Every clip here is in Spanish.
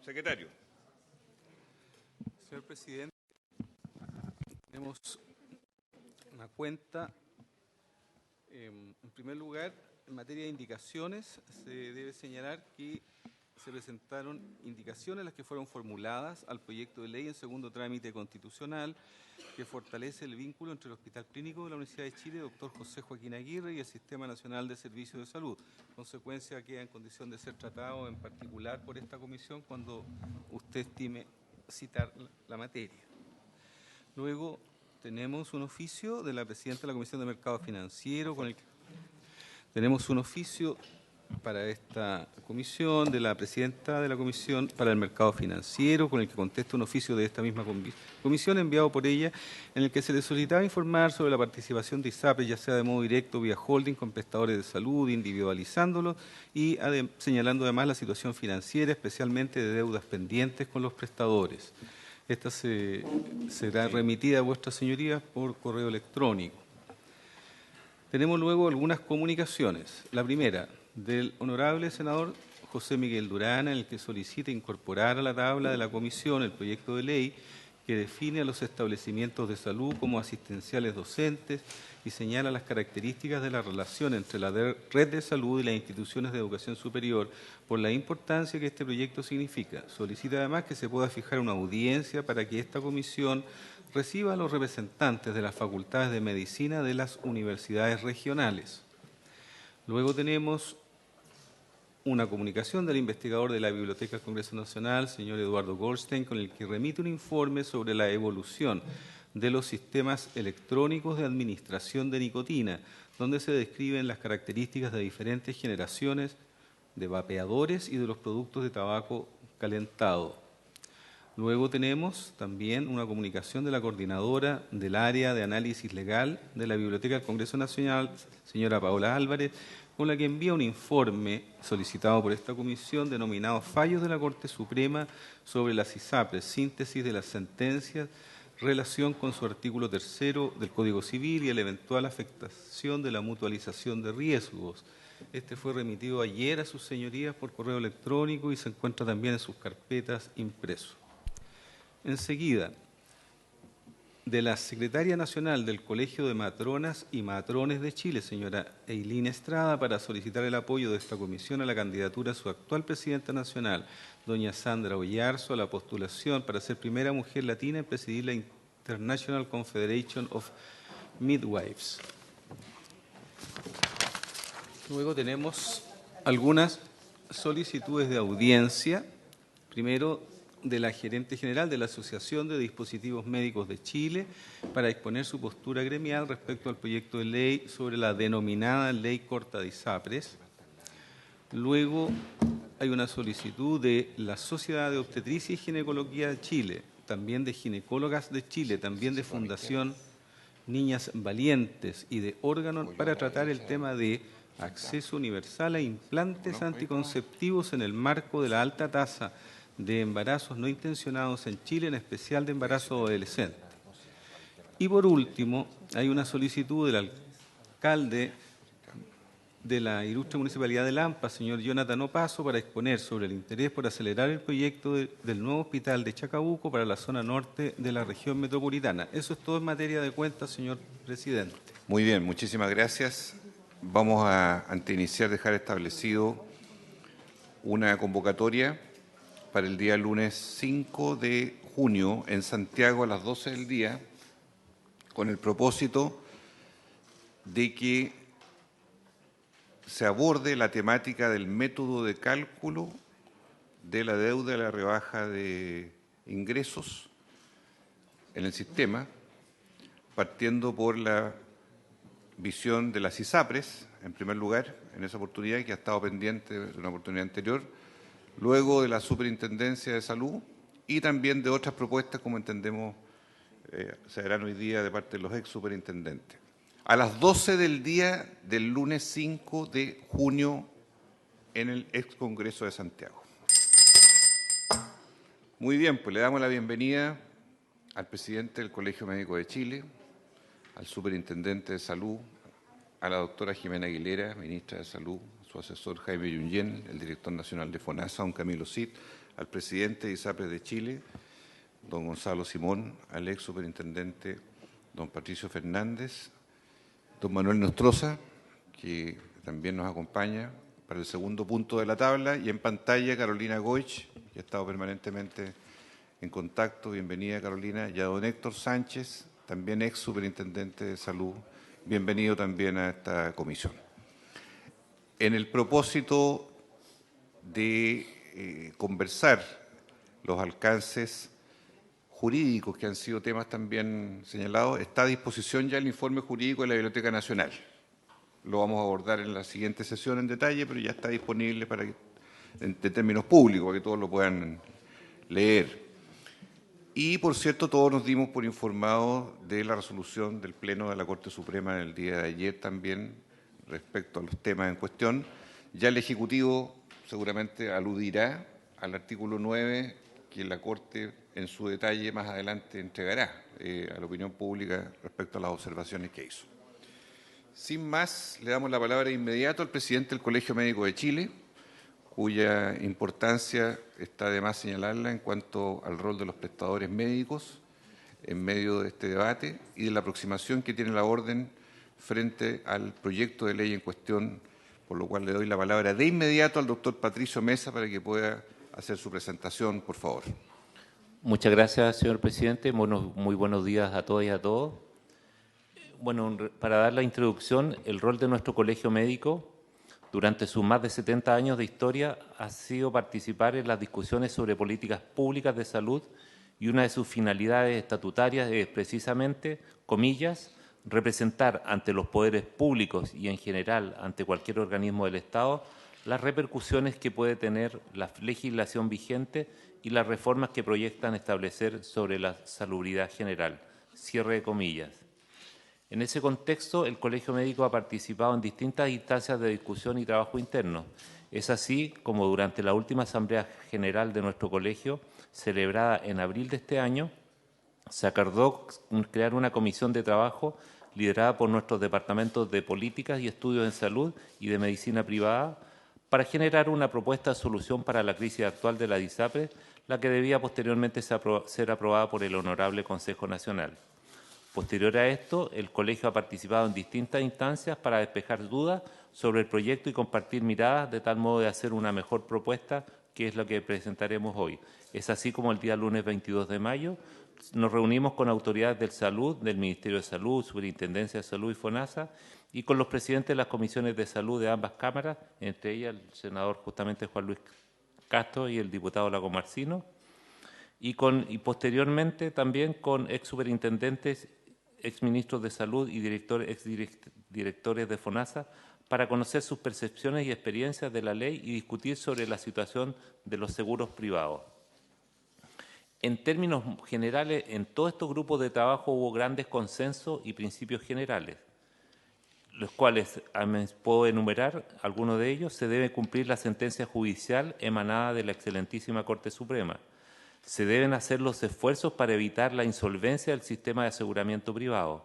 Secretario. Señor presidente, tenemos una cuenta. En primer lugar, en materia de indicaciones, se debe señalar que se presentaron indicaciones las que fueron formuladas al proyecto de ley en segundo trámite constitucional que fortalece el vínculo entre el Hospital Clínico de la Universidad de Chile, Dr. José Joaquín Aguirre, y el Sistema Nacional de Servicios de Salud. Consecuencia, queda en condición de ser tratado en particular por esta comisión cuando usted estime citar la materia. Luego tenemos un oficio de la presidenta de la Comisión de Mercado Financiero, con el que tenemos un oficio para esta comisión de la presidenta de la Comisión para el Mercado Financiero, con el que contesta un oficio de esta misma comisión enviado por ella, en el que se le solicitaba informar sobre la participación de ISAPRES, ya sea de modo directo vía holding con prestadores de salud, individualizándolos y señalando además la situación financiera, especialmente de deudas pendientes con los prestadores. Esta será remitida a vuestras señorías por correo electrónico. Tenemos luego algunas comunicaciones. La primera, del honorable senador José Miguel Durán, en el que solicita incorporar a la tabla de la comisión el proyecto de ley que define a los establecimientos de salud como asistenciales docentes y señala las características de la relación entre la red de salud y las instituciones de educación superior por la importancia que este proyecto significa. Solicita además que se pueda fijar una audiencia para que esta comisión reciba a los representantes de las facultades de medicina de las universidades regionales. Luego tenemos una comunicación del investigador de la Biblioteca del Congreso Nacional, señor Eduardo Goldstein, con el que remite un informe sobre la evolución de los sistemas electrónicos de administración de nicotina, donde se describen las características de diferentes generaciones de vapeadores y de los productos de tabaco calentado. Luego tenemos también una comunicación de la coordinadora del área de análisis legal de la Biblioteca del Congreso Nacional, señora Paola Álvarez, con la que envía un informe solicitado por esta comisión denominado Fallos de la Corte Suprema sobre las ISAPRES, síntesis de las sentencias, relación con su artículo 3º del Código Civil y la eventual afectación de la mutualización de riesgos. Este fue remitido ayer a sus señorías por correo electrónico y se encuentra también en sus carpetas impreso. Enseguida, de la Secretaria Nacional del Colegio de Matronas y Matrones de Chile, señora Eileen Estrada, para solicitar el apoyo de esta comisión a la candidatura de su actual presidenta nacional, doña Sandra Oyarzo, a la postulación para ser primera mujer latina en presidir la International Confederation of Midwives. Luego tenemos algunas solicitudes de audiencia. Primero, de la gerente general de la Asociación de Dispositivos Médicos de Chile para exponer su postura gremial respecto al proyecto de ley sobre la denominada Ley Corta de ISAPRES. Luego hay una solicitud de la Sociedad de Obstetricia y Ginecología de Chile, también de Ginecólogas de Chile, también de Fundación Niñas Valientes y de órganos para tratar el tema de acceso universal a implantes anticonceptivos en el marco de la alta tasa de embarazos no intencionados en Chile, en especial de embarazos adolescentes. Y por último, hay una solicitud del alcalde de la ilustre Municipalidad de Lampa, señor Jonathan Opaso, para exponer sobre el interés por acelerar el proyecto del nuevo hospital de Chacabuco para la zona norte de la región metropolitana. Eso es todo en materia de cuentas, señor presidente. Muy bien, muchísimas gracias. Vamos a, ante iniciar, dejar establecido una convocatoria para el día lunes 5 de junio en Santiago a las 12 del día, con el propósito de que se aborde la temática del método de cálculo de la deuda de la rebaja de ingresos en el sistema, partiendo por la visión de las ISAPRES, en primer lugar, en esa oportunidad, que ha estado pendiente de una oportunidad anterior, luego de la Superintendencia de Salud y también de otras propuestas, como entendemos, se harán hoy día de parte de los ex superintendentes. A las 12 del día del lunes 5 de junio en el ex Congreso de Santiago. Muy bien, pues le damos la bienvenida al presidente del Colegio Médico de Chile, al superintendente de Salud, a la doctora Jimena Aguilera, ministra de Salud, su asesor Jaime Yungén, el director nacional de FONASA, don Camilo Cid, al presidente de ISAPRES de Chile, don Gonzalo Simón, al ex superintendente don Patricio Fernández, don Manuel Nostroza, que también nos acompaña para el segundo punto de la tabla, y en pantalla Carolina Goich, que ha estado permanentemente en contacto. Bienvenida, Carolina. Y a don Héctor Sánchez, también ex superintendente de Salud. Bienvenido también a esta comisión. En el propósito de conversar los alcances jurídicos, que han sido temas también señalados, está a disposición ya el informe jurídico de la Biblioteca Nacional. Lo vamos a abordar en la siguiente sesión en detalle, pero ya está disponible para que, en términos públicos, para que todos lo puedan leer. Y, por cierto, todos nos dimos por informados de la resolución del Pleno de la Corte Suprema del día de ayer también respecto a los temas en cuestión. Ya el Ejecutivo seguramente aludirá al artículo 9 que la Corte en su detalle más adelante entregará a la opinión pública respecto a las observaciones que hizo. Sin más, le damos la palabra de inmediato al presidente del Colegio Médico de Chile, cuya importancia está de más señalarla en cuanto al rol de los prestadores médicos en medio de este debate y de la aproximación que tiene la orden frente al proyecto de ley en cuestión, por lo cual le doy la palabra de inmediato al doctor Patricio Mesa para que pueda hacer su presentación, por favor. Muchas gracias, señor presidente. Muy buenos días a todas y a todos. Bueno, para dar la introducción, el rol de nuestro colegio médico durante sus más de 70 años de historia ha sido participar en las discusiones sobre políticas públicas de salud, y una de sus finalidades estatutarias es precisamente, comillas, representar ante los poderes públicos y en general ante cualquier organismo del Estado las repercusiones que puede tener la legislación vigente y las reformas que proyectan establecer sobre la salubridad general. Cierre de comillas. En ese contexto, el Colegio Médico ha participado en distintas instancias de discusión y trabajo interno. Es así como durante la última Asamblea General de nuestro colegio, celebrada en abril de este año, se acordó crear una comisión de trabajo liderada por nuestros departamentos de Políticas y Estudios en Salud y de Medicina Privada para generar una propuesta de solución para la crisis actual de la ISAPRES, la que debía posteriormente ser aprobada por el Honorable Consejo Nacional. Posterior a esto, el colegio ha participado en distintas instancias para despejar dudas sobre el proyecto y compartir miradas de tal modo de hacer una mejor propuesta, que es lo que presentaremos hoy. Es así como el día lunes 22 de mayo nos reunimos con autoridades de salud, del Ministerio de Salud, Superintendencia de Salud y FONASA, y con los presidentes de las comisiones de salud de ambas cámaras, entre ellas el senador justamente Juan Luis Castro y el diputado Lago Marcino, y posteriormente también con ex superintendentes, exministros de Salud y exdirectores de FONASA para conocer sus percepciones y experiencias de la ley y discutir sobre la situación de los seguros privados. En términos generales, en todos estos grupos de trabajo hubo grandes consensos y principios generales, los cuales puedo enumerar algunos de ellos. Se debe cumplir la sentencia judicial emanada de la excelentísima Corte Suprema. Se deben hacer los esfuerzos para evitar la insolvencia del sistema de aseguramiento privado.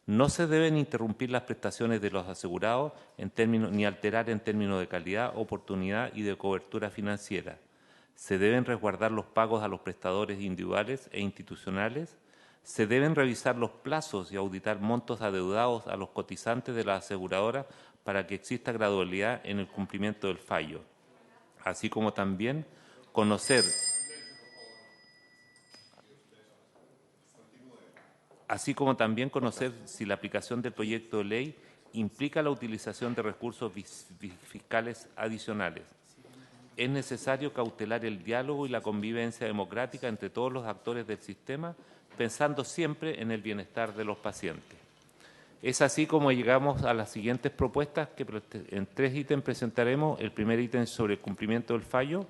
No se deben interrumpir las prestaciones de los asegurados ni alterar en términos de calidad, oportunidad y de cobertura financiera. Se deben resguardar los pagos a los prestadores individuales e institucionales. Se deben revisar los plazos y auditar montos adeudados a los cotizantes de la aseguradora para que exista gradualidad en el cumplimiento del fallo, así como también conocer si la aplicación del proyecto de ley implica la utilización de recursos fiscales adicionales. Es necesario cautelar el diálogo y la convivencia democrática entre todos los actores del sistema, pensando siempre en el bienestar de los pacientes. Es así como llegamos a las siguientes propuestas, que en 3 ítems presentaremos. El primer ítem sobre el cumplimiento del fallo.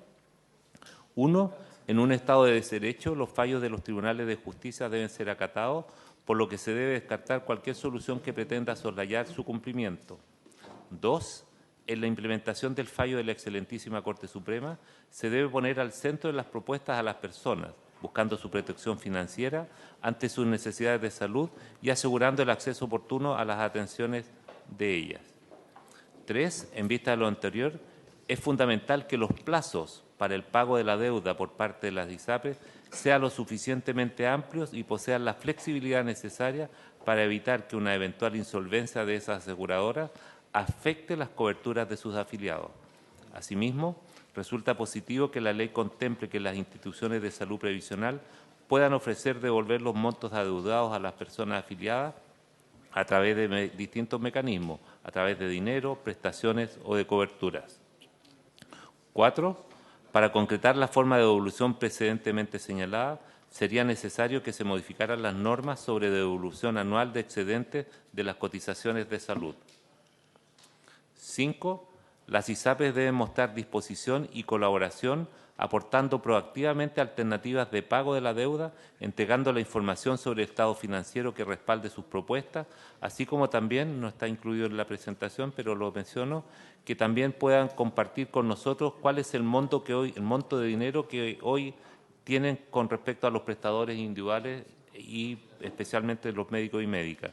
1. En un estado de desderecho, los fallos de los tribunales de justicia deben ser acatados, por lo que se debe descartar cualquier solución que pretenda soslayar su cumplimiento. 2. En la implementación del fallo de la excelentísima Corte Suprema, se debe poner al centro de las propuestas a las personas, buscando su protección financiera ante sus necesidades de salud y asegurando el acceso oportuno a las atenciones de ellas. 3. En vista de lo anterior, es fundamental que los plazos para el pago de la deuda por parte de las ISAPRES sean lo suficientemente amplios y posean la flexibilidad necesaria para evitar que una eventual insolvencia de esas aseguradoras afecte las coberturas de sus afiliados. Asimismo, resulta positivo que la ley contemple que las instituciones de salud previsional puedan ofrecer devolver los montos adeudados a las personas afiliadas a través de distintos mecanismos, a través de dinero, prestaciones o de coberturas. 4. Para concretar la forma de devolución precedentemente señalada, sería necesario que se modificaran las normas sobre devolución anual de excedentes de las cotizaciones de salud. 5. Las ISAPRES deben mostrar disposición y colaboración, aportando proactivamente alternativas de pago de la deuda, entregando la información sobre el estado financiero que respalde sus propuestas, así como también, no está incluido en la presentación, pero lo menciono, que también puedan compartir con nosotros cuál es el monto de dinero que hoy tienen con respecto a los prestadores individuales y especialmente los médicos y médicas.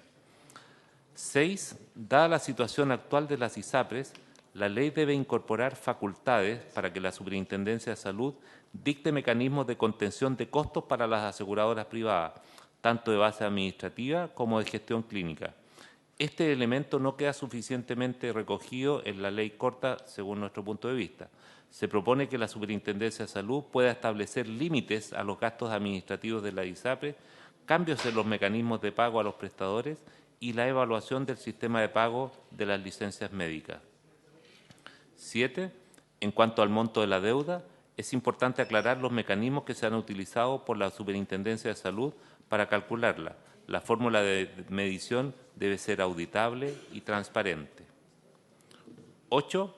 6. Dada la situación actual de las ISAPRES, la ley debe incorporar facultades para que la Superintendencia de Salud dicte mecanismos de contención de costos para las aseguradoras privadas, tanto de base administrativa como de gestión clínica. Este elemento no queda suficientemente recogido en la ley corta, según nuestro punto de vista. Se propone que la Superintendencia de Salud pueda establecer límites a los gastos administrativos de la ISAPRE, cambios en los mecanismos de pago a los prestadores y la evaluación del sistema de pago de las licencias médicas. 7. En cuanto al monto de la deuda, es importante aclarar los mecanismos que se han utilizado por la Superintendencia de Salud para calcularla. La fórmula de medición debe ser auditable y transparente. 8.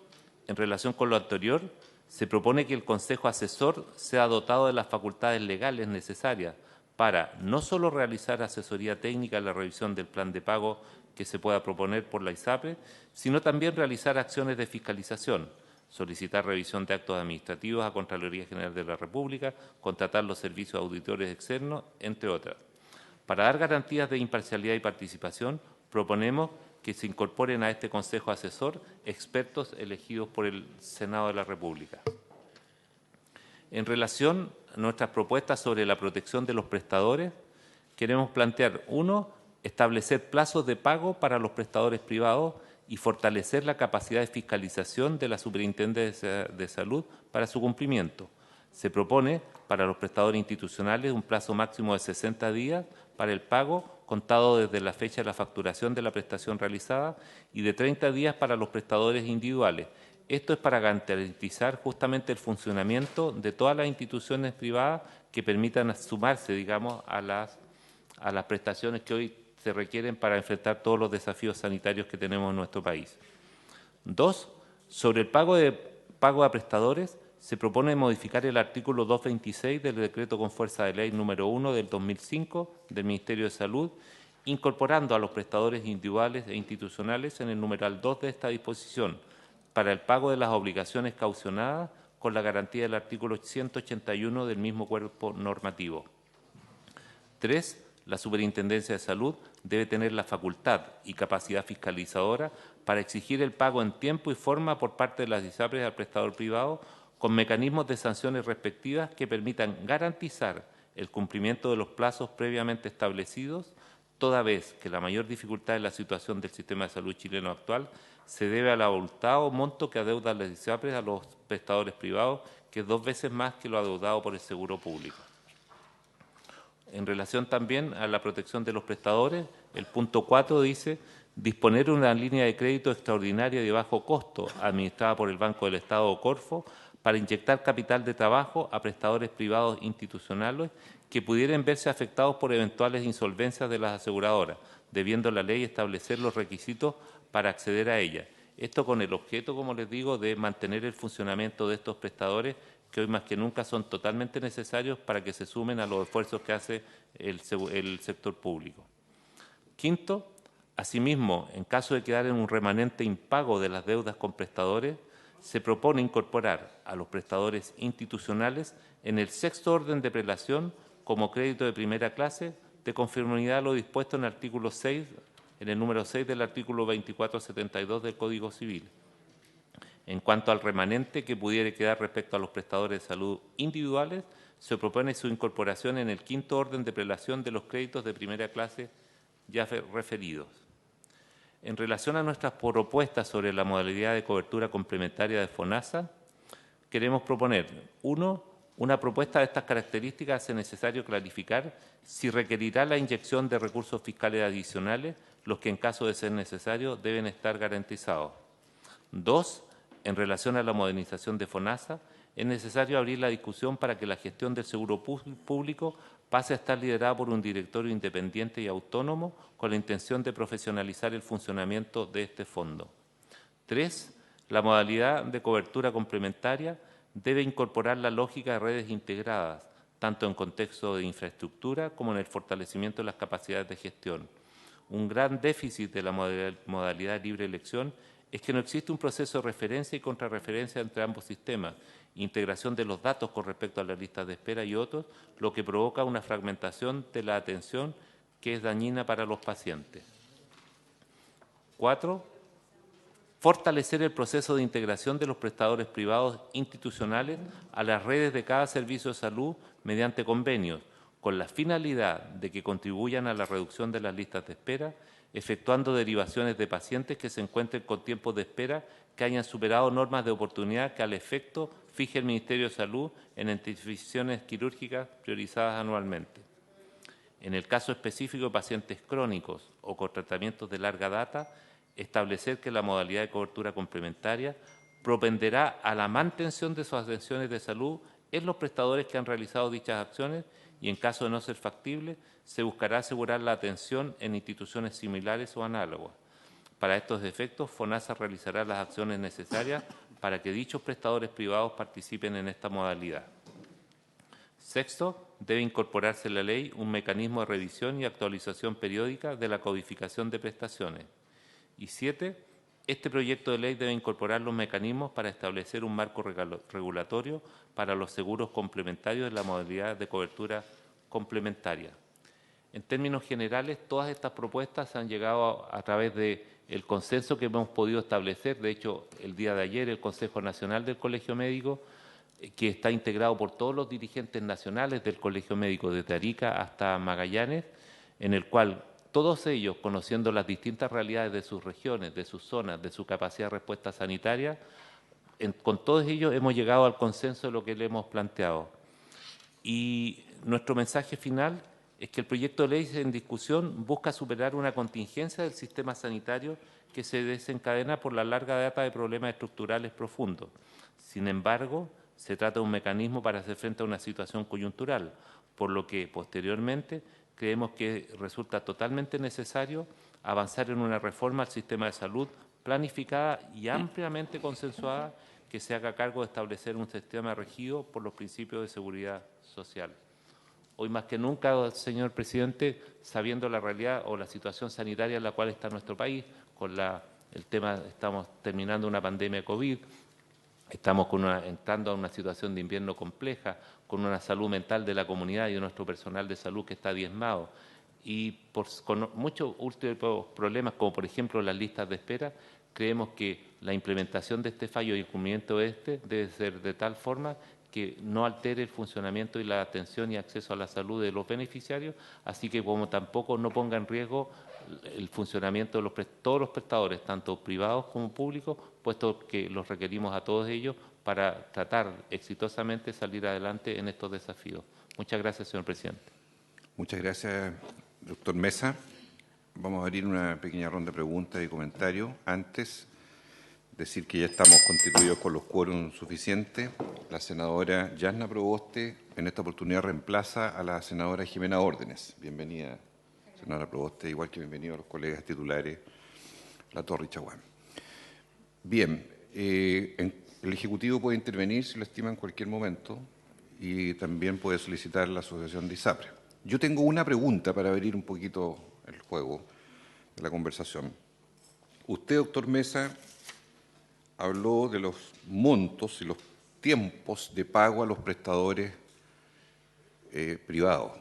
En relación con lo anterior, se propone que el Consejo Asesor sea dotado de las facultades legales necesarias para no solo realizar asesoría técnica en la revisión del plan de pago que se pueda proponer por la ISAPRE, sino también realizar acciones de fiscalización, solicitar revisión de actos administrativos a Contraloría General de la República, contratar los servicios auditores externos, entre otras. Para dar garantías de imparcialidad y participación, proponemos que se incorporen a este Consejo Asesor expertos elegidos por el Senado de la República. En relación a nuestras propuestas sobre la protección de los prestadores, queremos plantear, 1, establecer plazos de pago para los prestadores privados y fortalecer la capacidad de fiscalización de la Superintendencia de Salud para su cumplimiento. Se propone para los prestadores institucionales un plazo máximo de 60 días para el pago contado desde la fecha de la facturación de la prestación realizada y de 30 días para los prestadores individuales. Esto es para garantizar justamente el funcionamiento de todas las instituciones privadas que permitan sumarse, digamos, a las prestaciones que hoy se requieren para enfrentar todos los desafíos sanitarios que tenemos en nuestro país. 2. Sobre el pago a prestadores, se propone modificar el artículo 226 del Decreto con fuerza de ley número 1 del 2005 del Ministerio de Salud, incorporando a los prestadores individuales e institucionales en el numeral 2 de esta disposición para el pago de las obligaciones caucionadas con la garantía del artículo 181 del mismo cuerpo normativo. 3. La Superintendencia de Salud debe tener la facultad y capacidad fiscalizadora para exigir el pago en tiempo y forma por parte de las ISAPRES al prestador privado con mecanismos de sanciones respectivas que permitan garantizar el cumplimiento de los plazos previamente establecidos, toda vez que la mayor dificultad en la situación del sistema de salud chileno actual se debe al abultado monto que adeudan las ISAPRES a los prestadores privados, que es 2 veces más que lo adeudado por el seguro público. En relación también a la protección de los prestadores, el punto 4 dice disponer una línea de crédito extraordinaria de bajo costo administrada por el Banco del Estado o Corfo para inyectar capital de trabajo a prestadores privados institucionales que pudieran verse afectados por eventuales insolvencias de las aseguradoras, debiendo la ley establecer los requisitos para acceder a ella. Esto con el objeto, como les digo, de mantener el funcionamiento de estos prestadores que hoy más que nunca son totalmente necesarios para que se sumen a los esfuerzos que hace el sector público. 5. Asimismo, en caso de quedar en un remanente impago de las deudas con prestadores, se propone incorporar a los prestadores institucionales en el 6º orden de prelación como crédito de primera clase de conformidad a lo dispuesto en el artículo 6, en el número 6 del artículo 2472 del Código Civil. En cuanto al remanente que pudiera quedar respecto a los prestadores de salud individuales, se propone su incorporación en el quinto orden de prelación de los créditos de primera clase ya referidos. En relación a nuestras propuestas sobre la modalidad de cobertura complementaria de FONASA, queremos proponer, 1, una propuesta de estas características hace necesario clarificar si requerirá la inyección de recursos fiscales adicionales, los que en caso de ser necesario deben estar garantizados. 2, en relación a la modernización de FONASA, es necesario abrir la discusión para que la gestión del seguro público pase a estar liderada por un directorio independiente y autónomo con la intención de profesionalizar el funcionamiento de este fondo. 3, la modalidad de cobertura complementaria debe incorporar la lógica de redes integradas, tanto en contexto de infraestructura como en el fortalecimiento de las capacidades de gestión. Un gran déficit de la modalidad de libre elección es que no existe un proceso de referencia y contrarreferencia entre ambos sistemas, integración de los datos con respecto a las listas de espera y otros, lo que provoca una fragmentación de la atención que es dañina para los pacientes. 4, fortalecer el proceso de integración de los prestadores privados institucionales a las redes de cada servicio de salud mediante convenios, con la finalidad de que contribuyan a la reducción de las listas de espera, efectuando derivaciones de pacientes que se encuentren con tiempos de espera que hayan superado normas de oportunidad que al efecto fije el Ministerio de Salud en intervenciones quirúrgicas priorizadas anualmente. En el caso específico de pacientes crónicos o con tratamientos de larga data, establecer que la modalidad de cobertura complementaria propenderá a la mantención de sus atenciones de salud en los prestadores que han realizado dichas acciones y, en caso de no ser factible, se buscará asegurar la atención en instituciones similares o análogas. Para estos efectos, FONASA realizará las acciones necesarias para que dichos prestadores privados participen en esta modalidad. 6, debe incorporarse en la ley un mecanismo de revisión y actualización periódica de la codificación de prestaciones. Y 7, este proyecto de ley debe incorporar los mecanismos para establecer un marco regulatorio para los seguros complementarios de la modalidad de cobertura complementaria. En términos generales, todas estas propuestas han llegado a través del consenso que hemos podido establecer. De hecho, el día de ayer el Consejo Nacional del Colegio Médico, que está integrado por todos los dirigentes nacionales del Colegio Médico, desde Arica hasta Magallanes, en el cual todos ellos, conociendo las distintas realidades de sus regiones, de sus zonas, de su capacidad de respuesta sanitaria, con todos ellos hemos llegado al consenso de lo que le hemos planteado. Y nuestro mensaje final es que el proyecto de ley en discusión busca superar una contingencia del sistema sanitario que se desencadena por la larga data de problemas estructurales profundos. Sin embargo, se trata de un mecanismo para hacer frente a una situación coyuntural, por lo que posteriormente creemos que resulta totalmente necesario avanzar en una reforma al sistema de salud planificada y ampliamente consensuada que se haga cargo de establecer un sistema regido por los principios de seguridad social. Hoy más que nunca, señor presidente, sabiendo la realidad o la situación sanitaria en la cual está nuestro país, con el tema, estamos terminando una pandemia de COVID, estamos entrando a una situación de invierno compleja, con una salud mental de la comunidad y de nuestro personal de salud que está diezmado, y con muchos últimos problemas, como por ejemplo las listas de espera, creemos que la implementación de este fallo y el cumplimiento de este debe ser de tal forma que no altere el funcionamiento y la atención y acceso a la salud de los beneficiarios, así que como tampoco no ponga en riesgo el funcionamiento de todos los prestadores, tanto privados como públicos, puesto que los requerimos a todos ellos para tratar exitosamente de salir adelante en estos desafíos. Muchas gracias, señor presidente. Muchas gracias, doctor Mesa. Vamos a abrir una pequeña ronda de preguntas y comentarios. Antes, decir que ya estamos constituidos con los quórum suficientes. La senadora Yasna Proboste en esta oportunidad reemplaza a la senadora Jimena Órdenes. Bienvenida, senadora Proboste, igual que bienvenidos a los colegas titulares La Torre y Chaguán. Bien, el Ejecutivo puede intervenir si lo estima en cualquier momento y también puede solicitar la asociación de ISAPRE. Yo tengo una pregunta para abrir un poquito el juego de la conversación. Usted, doctor Mesa, habló de los montos y los tiempos de pago a los prestadores privados,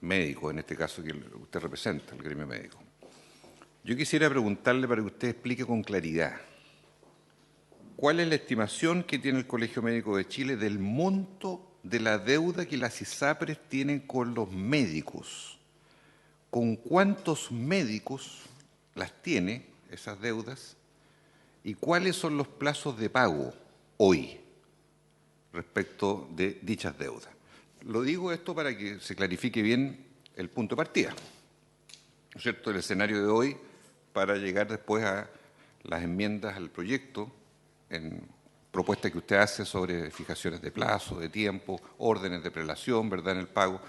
médicos, en este caso que usted representa, el gremio médico. Yo quisiera preguntarle para que usted explique con claridad ¿cuál es la estimación que tiene el Colegio Médico de Chile del monto de la deuda que las ISAPRES tienen con los médicos? ¿Con cuántos médicos las tiene esas deudas? ¿Y cuáles son los plazos de pago hoy respecto de dichas deudas? Lo digo esto para que se clarifique bien el punto de partida, ¿no es cierto?, el escenario de hoy, para llegar después a las enmiendas al proyecto en propuestas que usted hace sobre fijaciones de plazo, de tiempo, órdenes de prelación, ¿verdad?, en el pago.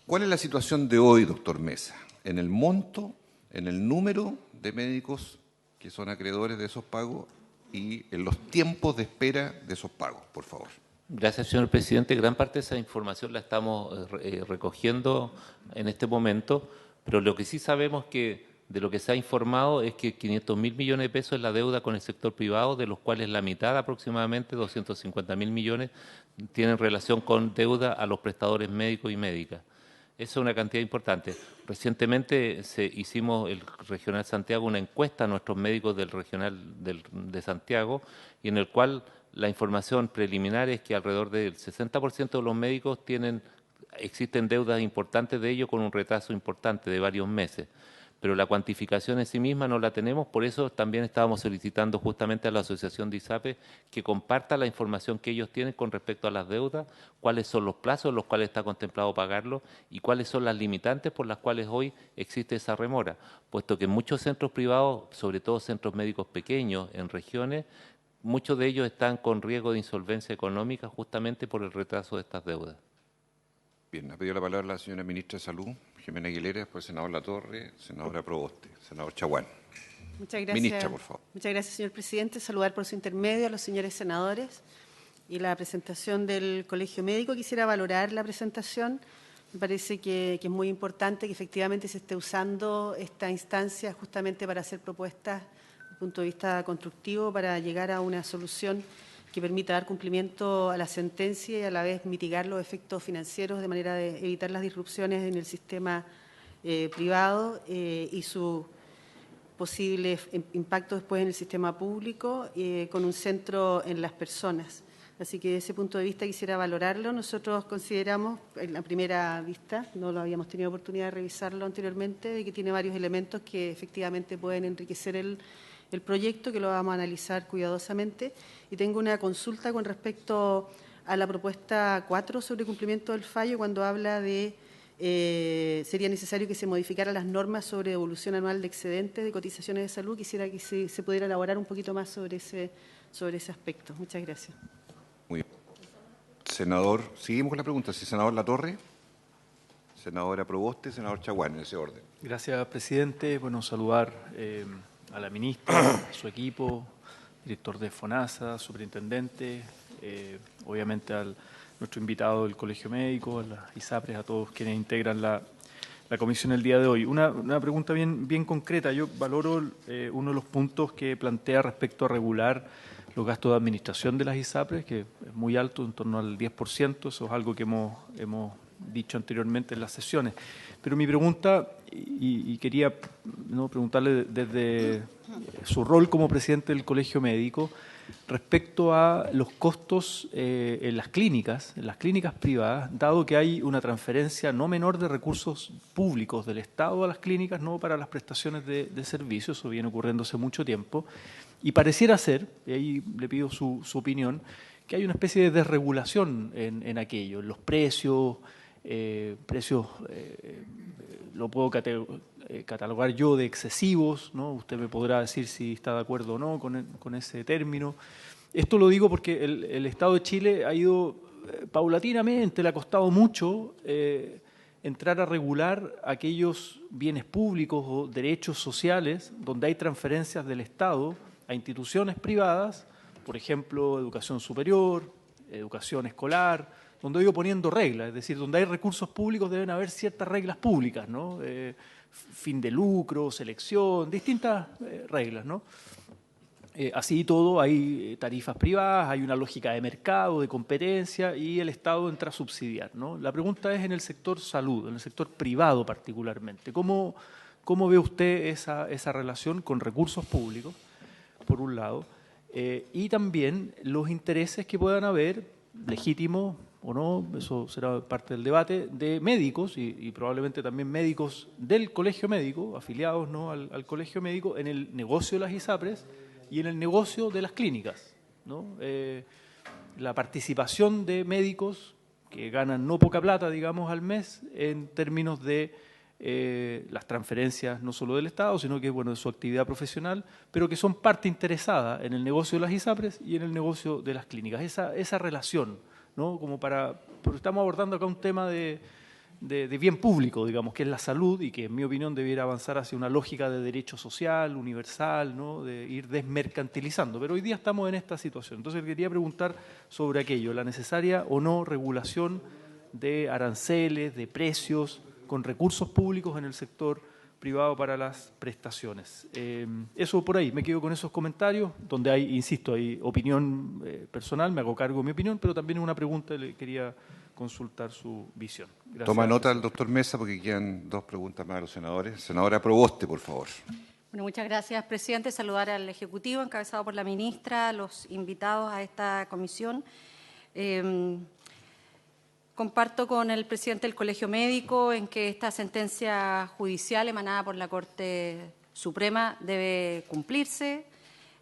¿Cuál es la situación de hoy, doctor Mesa, en el monto, en el número de médicos que son acreedores de esos pagos y en los tiempos de espera de esos pagos, por favor? Gracias, señor presidente. Gran parte de esa información la estamos recogiendo en este momento, pero lo que sí sabemos que de lo que se ha informado es que 500.000 millones de pesos es la deuda con el sector privado, de los cuales la mitad, aproximadamente 250.000 millones, tienen relación con deuda a los prestadores médicos y médicas. Esa es una cantidad importante. Recientemente hicimos el Regional Santiago una encuesta a nuestros médicos del Regional de Santiago, y en el cual la información preliminar es que alrededor del 60% de los médicos existen deudas importantes de ellos con un retraso importante de varios meses. Pero la cuantificación en sí misma no la tenemos, por eso también estábamos solicitando justamente a la Asociación de ISAPRES que comparta la información que ellos tienen con respecto a las deudas, cuáles son los plazos en los cuales está contemplado pagarlo y cuáles son las limitantes por las cuales hoy existe esa remora, puesto que en muchos centros privados, sobre todo centros médicos pequeños en regiones, muchos de ellos están con riesgo de insolvencia económica justamente por el retraso de estas deudas. Bien, ha pedido la palabra la señora ministra de Salud, Jimena Aguilera, después el senador Latorre, senadora Proboste, senador Chaguán. Muchas gracias. Ministra, por favor. Muchas gracias, señor presidente. Saludar por su intermedio a los señores senadores y la presentación del Colegio Médico. Quisiera valorar la presentación. Me parece que es muy importante que efectivamente se esté usando esta instancia justamente para hacer propuestas desde el punto de vista constructivo para llegar a una solución que permita dar cumplimiento a la sentencia y a la vez mitigar los efectos financieros de manera de evitar las disrupciones en el sistema privado y su posible impacto después en el sistema público con un centro en las personas. Así que desde ese punto de vista quisiera valorarlo. Nosotros consideramos, en la primera vista, no lo habíamos tenido oportunidad de revisarlo anteriormente, de que tiene varios elementos que efectivamente pueden enriquecer el proyecto, que lo vamos a analizar cuidadosamente. Y tengo una consulta con respecto a la propuesta 4 sobre cumplimiento del fallo, cuando habla de sería necesario que se modificaran las normas sobre devolución anual de excedentes de cotizaciones de salud. Quisiera que se pudiera elaborar un poquito más sobre ese aspecto. Muchas gracias. Muy bien. Senador, seguimos con la pregunta. Sí, senador Latorre, senadora Proboste, senador Chaguán, en ese orden. Gracias, presidente. Bueno, saludar a la ministra, a su equipo, director de FONASA, superintendente, obviamente a nuestro invitado del Colegio Médico, a las ISAPRES, a todos quienes integran la comisión el día de hoy. Una pregunta bien concreta. Yo valoro uno de los puntos que plantea respecto a regular los gastos de administración de las ISAPRES, que es muy alto, en torno al 10%. Eso es algo que hemos dicho anteriormente en las sesiones. Pero mi pregunta, y quería preguntarle desde su rol como presidente del Colegio Médico, respecto a los costos en las clínicas privadas, dado que hay una transferencia no menor de recursos públicos del Estado a las clínicas, no para las prestaciones de servicios, eso viene ocurriendo hace mucho tiempo, y pareciera ser, y ahí le pido su opinión, que hay una especie de desregulación en aquello, en los precios, lo puedo catalogar yo de excesivos, ¿no? Usted me podrá decir si está de acuerdo o no con ese término. Esto lo digo porque el Estado de Chile ha ido paulatinamente, le ha costado mucho entrar a regular aquellos bienes públicos o derechos sociales donde hay transferencias del Estado a instituciones privadas, por ejemplo, educación superior, educación escolar, donde he ido poniendo reglas, es decir, donde hay recursos públicos deben haber ciertas reglas públicas, ¿no? Fin de lucro, selección, distintas reglas, ¿no? Así todo, hay tarifas privadas, hay una lógica de mercado, de competencia, y el Estado entra a subsidiar, ¿no? La pregunta es en el sector salud, en el sector privado particularmente. ¿Cómo ve usted esa relación con recursos públicos, por un lado? y también los intereses que puedan haber, legítimos o no, eso será parte del debate, de médicos y probablemente también médicos del colegio médico, afiliados, ¿no?, al colegio médico, en el negocio de las ISAPRES y en el negocio de las clínicas, ¿no? La participación de médicos que ganan no poca plata, digamos, al mes en términos de las transferencias no solo del Estado, sino que, bueno, de su actividad profesional, pero que son parte interesada en el negocio de las ISAPRES y en el negocio de las clínicas. Esa relación, ¿no? Porque estamos abordando acá un tema de bien público, digamos, que es la salud y que, en mi opinión, debiera avanzar hacia una lógica de derecho social, universal, ¿no?, de ir desmercantilizando. Pero hoy día estamos en esta situación. Entonces, quería preguntar sobre aquello, la necesaria o no regulación de aranceles, de precios, con recursos públicos en el sector privado para las prestaciones. Eso por ahí, me quedo con esos comentarios, donde hay, insisto, hay opinión personal, me hago cargo de mi opinión, pero también una pregunta, le quería consultar su visión. Gracias. Toma nota el doctor Mesa porque quedan 2 preguntas más a los senadores. Senadora Proboste, por favor. Bueno, muchas gracias, presidente. Saludar al Ejecutivo, encabezado por la ministra, a los invitados a esta comisión. Comparto con el presidente del Colegio Médico en que esta sentencia judicial emanada por la Corte Suprema debe cumplirse.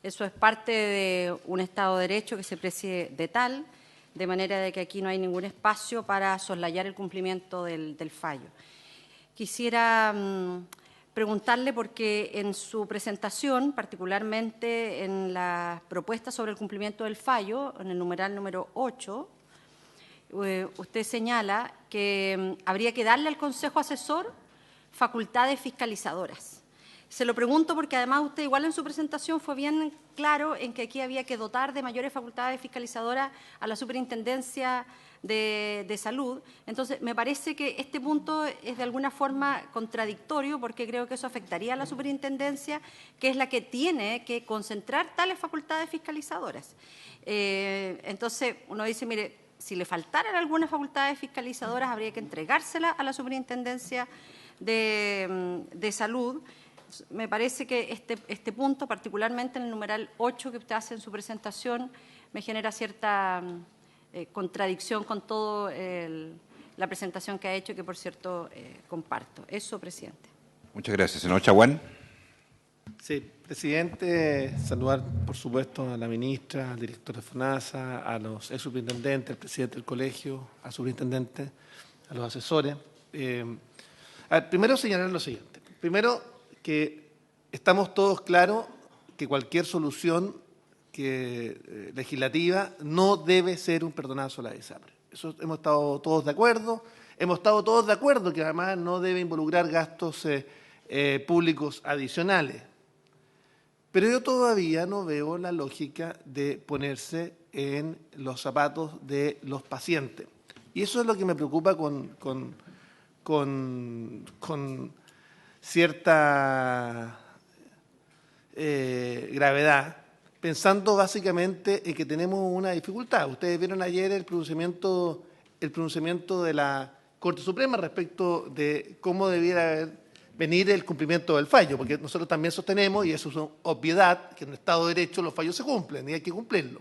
Eso es parte de un Estado de Derecho que se precie de tal, de manera de que aquí no hay ningún espacio para soslayar el cumplimiento del fallo. Quisiera preguntarle, porque en su presentación, particularmente en la propuesta sobre el cumplimiento del fallo, en el numeral número 8, usted señala que habría que darle al Consejo Asesor facultades fiscalizadoras. Se lo pregunto porque además usted igual en su presentación fue bien claro en que aquí había que dotar de mayores facultades fiscalizadoras a la Superintendencia de Salud. Entonces, me parece que este punto es de alguna forma contradictorio porque creo que eso afectaría a la Superintendencia, que es la que tiene que concentrar tales facultades fiscalizadoras. Entonces, uno dice, mire, si le faltaran algunas facultades fiscalizadoras, habría que entregárselas a la Superintendencia de Salud. Me parece que este punto, particularmente en el numeral 8 que usted hace en su presentación, me genera cierta contradicción con toda la presentación que ha hecho, que por cierto comparto. Eso, presidente. Muchas gracias. Senador Chaguán. Sí, presidente, saludar por supuesto a la ministra, al director de FONASA, a los ex superintendentes, al presidente del colegio, al superintendente, a los asesores. Primero señalar lo siguiente. Primero, que estamos todos claros que cualquier solución legislativa no debe ser un perdonazo a la ISAPRES. Eso hemos estado todos de acuerdo. Hemos estado todos de acuerdo que además no debe involucrar gastos públicos adicionales. Pero yo todavía no veo la lógica de ponerse en los zapatos de los pacientes. Y eso es lo que me preocupa con cierta gravedad, pensando básicamente en que tenemos una dificultad. Ustedes vieron ayer el pronunciamiento de la Corte Suprema respecto de cómo debiera venir el cumplimiento del fallo, porque nosotros también sostenemos, y eso es una obviedad, que en el Estado de Derecho los fallos se cumplen y hay que cumplirlo.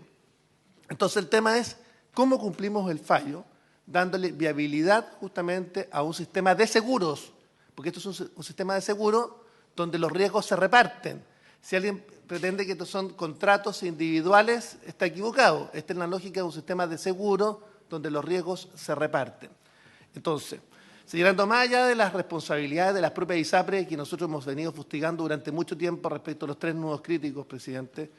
Entonces el tema es cómo cumplimos el fallo, dándole viabilidad justamente a un sistema de seguros, porque esto es un sistema de seguros donde los riesgos se reparten. Si alguien pretende que estos son contratos individuales, está equivocado. Esta es la lógica de un sistema de seguro donde los riesgos se reparten. Entonces, señalando más allá de las responsabilidades de las propias ISAPRES que nosotros hemos venido fustigando durante mucho tiempo respecto a los 3 nudos críticos, presidente,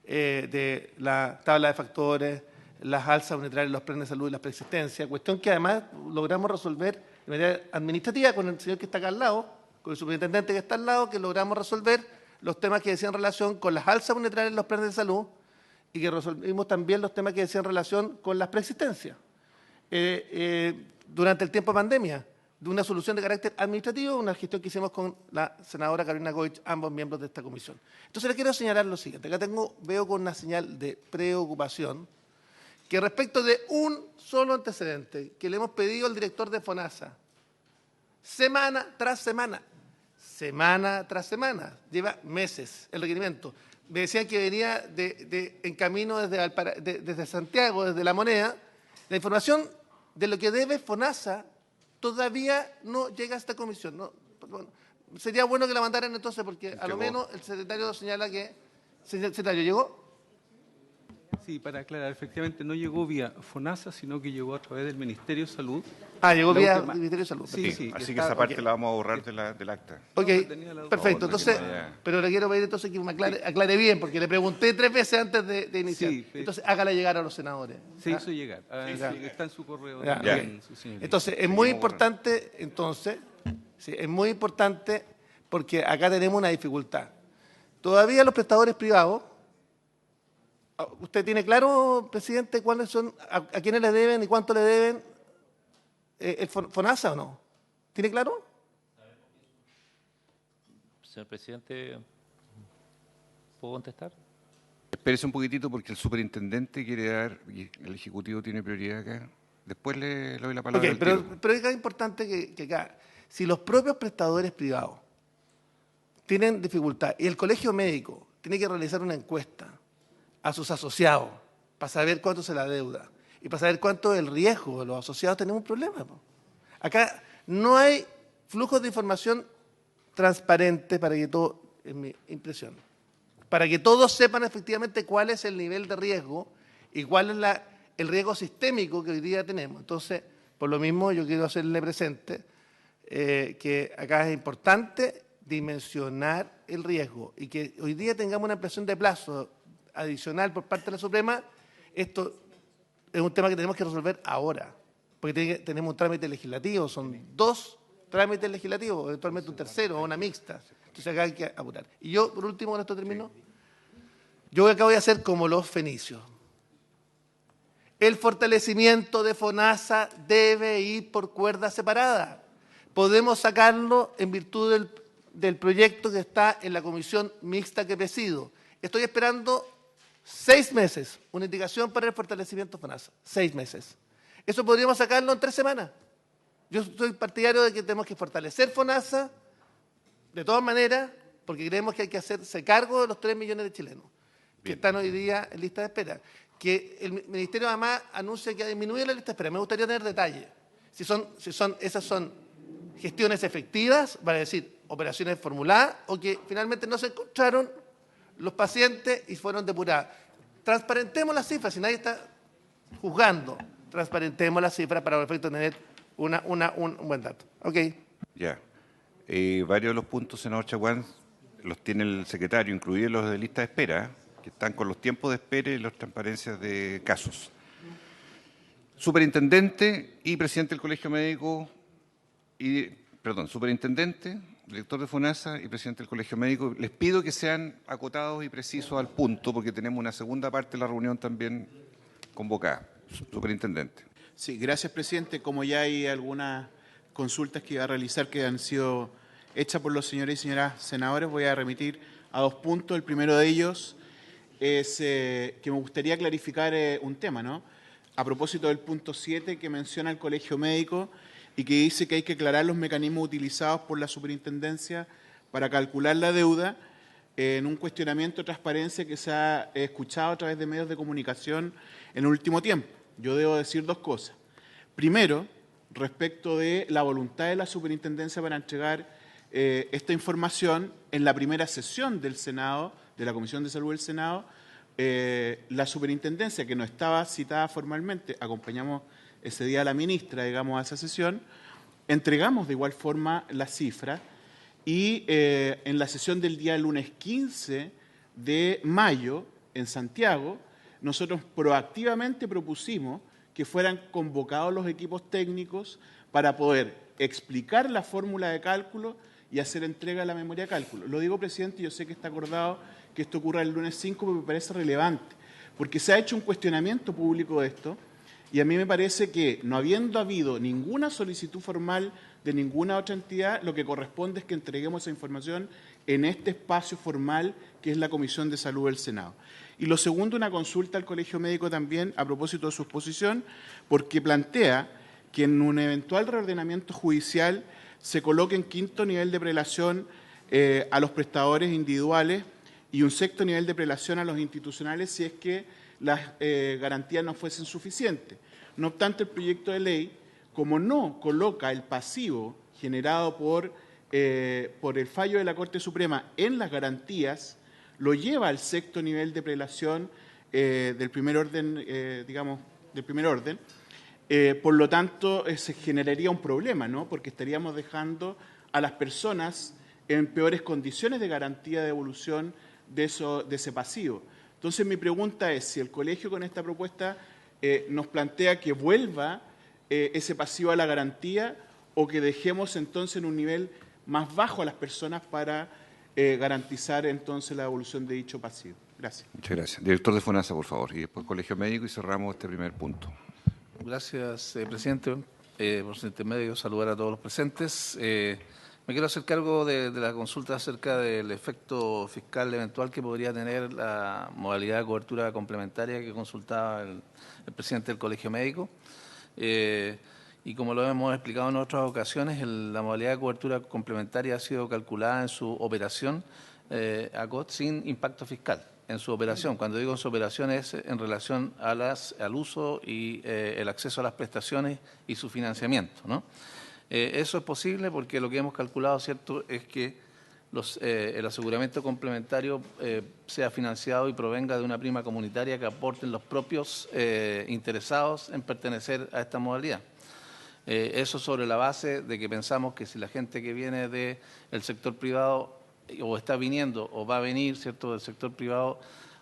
de la tabla de factores, las alzas unitarias, los planes de salud y la preexistencia, cuestión que además logramos resolver de manera administrativa con el señor que está acá al lado, con el superintendente que está al lado, que logramos resolver los temas que decían relación con las alzas unitarias, los planes de salud, y que resolvimos también los temas que decían relación con las preexistencias. Durante el tiempo de pandemia, de una solución de carácter administrativo, una gestión que hicimos con la senadora Carolina Goich, ambos miembros de esta comisión. Entonces, le quiero señalar lo siguiente. Acá veo con una señal de preocupación que respecto de un solo antecedente que le hemos pedido al director de FONASA, semana tras semana, semana tras semana, lleva meses el requerimiento. Me decían que venía en camino desde Santiago, desde La Moneda. La información de lo que debe FONASA todavía no llega a esta comisión. No, bueno, sería bueno que la mandaran entonces, porque a lo menos el secretario señala que... Secretario, ¿llegó? Sí, para aclarar, efectivamente no llegó vía FONASA, sino que llegó a través del Ministerio de Salud. Llegó vía el Ministerio de Salud. Sí, sí. Así que esa parte la vamos a borrar del acta. Ok, perfecto. Entonces, pero le quiero pedir entonces que me aclare bien, porque le pregunté 3 veces antes de iniciar. Sí, entonces, hágala llegar a los senadores. Se hizo llegar. Está en su correo. Ya. También, su señoría. Entonces, es muy importante, es muy importante porque acá tenemos una dificultad. Todavía los prestadores privados, ¿usted tiene claro, presidente, cuáles son, a quiénes le deben y cuánto le deben el FONASA o no? ¿Tiene claro? Señor presidente, ¿puedo contestar? Espérese un poquitito porque el superintendente quiere dar, y el Ejecutivo tiene prioridad acá. Después le doy la palabra al tiro. Pero es importante que acá, si los propios prestadores privados tienen dificultad y el colegio médico tiene que realizar una encuesta a sus asociados para saber cuánto se la deuda y para saber cuánto es el riesgo de los asociados, tenemos un problema. Acá no hay flujos de información transparentes para que todo, en mi impresión, para que todos sepan efectivamente cuál es el nivel de riesgo y cuál es el riesgo sistémico que hoy día tenemos. Entonces, por lo mismo, yo quiero hacerle presente que acá es importante dimensionar el riesgo y que hoy día tengamos una ampliación de plazo adicional por parte de la Suprema. Esto es un tema que tenemos que resolver ahora, porque tenemos un trámite legislativo, son 2 trámites legislativos, eventualmente un tercero o una mixta. Entonces acá hay que apurar. Y yo, por último, con esto termino, yo acá voy a hacer como los fenicios. El fortalecimiento de FONASA debe ir por cuerda separada. Podemos sacarlo en virtud del proyecto que está en la comisión mixta que presido. Estoy esperando 6 meses, una indicación para el fortalecimiento de FONASA. 6 meses. Eso podríamos sacarlo en 3 semanas. Yo soy partidario de que tenemos que fortalecer FONASA, de todas maneras, porque creemos que hay que hacerse cargo de los 3 millones de chilenos que están hoy día en lista de espera. Que el Ministerio además anuncia que ha disminuido la lista de espera. Me gustaría tener detalles. Esas son gestiones efectivas, vale decir, operaciones formuladas, o que finalmente no se encontraron los pacientes y fueron depuradas. Transparentemos las cifras, si nadie está juzgando, transparentemos las cifras para, por efecto, tener un buen dato. Ok. Ya. Varios de los puntos, senador Chaguán, los tiene el secretario, incluidos los de lista de espera, que están con los tiempos de espera y las transparencias de casos. Superintendente y presidente del Colegio Médico, superintendente, director de FONASA y presidente del Colegio Médico, les pido que sean acotados y precisos al punto, porque tenemos una segunda parte de la reunión también convocada. Superintendente. Sí, gracias, presidente. Como ya hay algunas consultas que iba a realizar que han sido hechas por los señores y señoras senadores, voy a remitir a 2 puntos. El primero de ellos es que me gustaría clarificar un tema, ¿no? A propósito del punto 7 que menciona el Colegio Médico y que dice que hay que aclarar los mecanismos utilizados por la superintendencia para calcular la deuda, en un cuestionamiento de transparencia que se ha escuchado a través de medios de comunicación en el último tiempo. Yo debo decir 2 cosas. Primero, respecto de la voluntad de la superintendencia para entregar esta información, en la primera sesión del Senado, de la Comisión de Salud del Senado, la superintendencia, que no estaba citada formalmente, acompañamos ese día a la ministra, digamos, a esa sesión, entregamos de igual forma las cifras y en la sesión del día lunes 15 de mayo en Santiago, nosotros proactivamente propusimos que fueran convocados los equipos técnicos para poder explicar la fórmula de cálculo y hacer entrega de la memoria de cálculo. Lo digo, presidente, yo sé que está acordado que esto ocurra el lunes 5, pero me parece relevante, porque se ha hecho un cuestionamiento público de esto, y a mí me parece que, no habiendo habido ninguna solicitud formal de ninguna otra entidad, lo que corresponde es que entreguemos esa información en este espacio formal que es la Comisión de Salud del Senado. Y lo segundo, una consulta al Colegio Médico también a propósito de su exposición, porque plantea que en un eventual reordenamiento judicial se coloque en 5.º nivel de prelación a los prestadores individuales y un sexto nivel de prelación a los institucionales si es que las garantías no fuesen suficientes. No obstante, el proyecto de ley, como no coloca el pasivo generado por el fallo de la Corte Suprema en las garantías, lo lleva al sexto nivel de prelación del primer orden, por lo tanto, se generaría un problema, ¿no? Porque estaríamos dejando a las personas en peores condiciones de garantía de devolución de ese pasivo. Entonces, mi pregunta es si el colegio con esta propuesta nos plantea que vuelva ese pasivo a la garantía o que dejemos entonces en un nivel más bajo a las personas para garantizar entonces la devolución de dicho pasivo. Gracias. Muchas gracias. Director de FONASA, por favor, y después Colegio Médico y cerramos este primer punto. Gracias, presidente. Por su intermedio, saludar a todos los presentes. Me quiero hacer cargo de la consulta acerca del efecto fiscal eventual que podría tener la modalidad de cobertura complementaria que consultaba el presidente del Colegio Médico. Y como lo hemos explicado en otras ocasiones, la modalidad de cobertura complementaria ha sido calculada en su operación ACOT sin impacto fiscal. En su operación, cuando digo en su operación es en relación a al uso y el acceso a las prestaciones y su financiamiento, ¿no? Eso es posible porque lo que hemos calculado, ¿cierto?, es que el aseguramiento complementario sea financiado y provenga de una prima comunitaria que aporten los propios interesados en pertenecer a esta modalidad. Eso sobre la base de que pensamos que si la gente que viene del sector privado o está viniendo o va a venir, ¿cierto?, del sector privado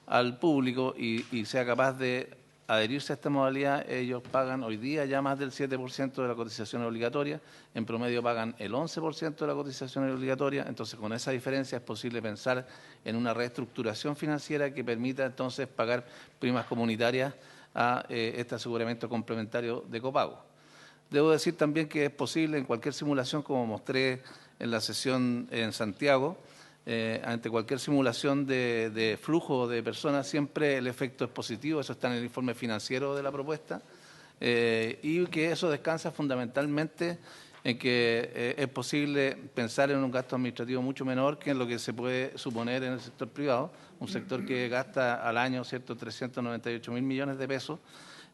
al público y sea capaz de adherirse a esta modalidad, ellos pagan hoy día ya más del 7% de la cotización obligatoria, en promedio pagan el 11% de la cotización obligatoria, entonces con esa diferencia es posible pensar en una reestructuración financiera que permita entonces pagar primas comunitarias a este aseguramiento complementario de copago. Debo decir también que es posible en cualquier simulación, como mostré en la sesión en Santiago, ante cualquier simulación de flujo de personas, siempre el efecto es positivo, eso está en el informe financiero de la propuesta, y que eso descansa fundamentalmente en que es posible pensar en un gasto administrativo mucho menor que en lo que se puede suponer en el sector privado, un sector que gasta al año, ¿cierto?, 398.000 millones de pesos.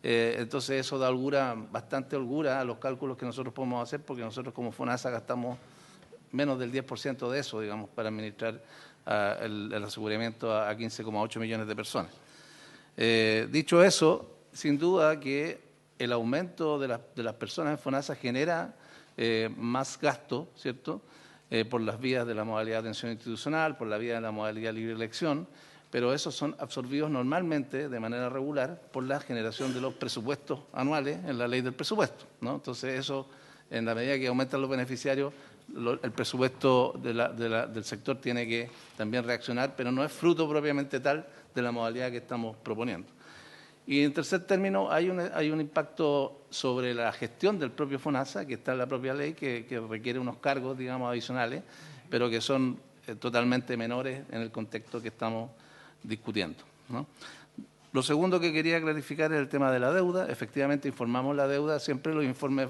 Entonces eso da bastante holgura a los cálculos que nosotros podemos hacer, porque nosotros como FONASA gastamos menos del 10% de eso, digamos, para administrar el aseguramiento a 15,8 millones de personas. Dicho eso, sin duda que el aumento de las personas en FONASA genera más gasto, ¿cierto?, por las vías de la modalidad de atención institucional, por la vía de la modalidad libre elección, pero esos son absorbidos normalmente de manera regular por la generación de los presupuestos anuales en la ley del presupuesto, ¿no? Entonces eso, en la medida que aumentan los beneficiarios, el presupuesto del sector tiene que también reaccionar, pero no es fruto propiamente tal de la modalidad que estamos proponiendo. Y en tercer término, hay un impacto sobre la gestión del propio FONASA, que está en la propia ley, que requiere unos cargos, digamos, adicionales, pero que son totalmente menores en el contexto que estamos discutiendo, ¿no? Lo segundo que quería clarificar es el tema de la deuda. Efectivamente, informamos la deuda. Siempre los informes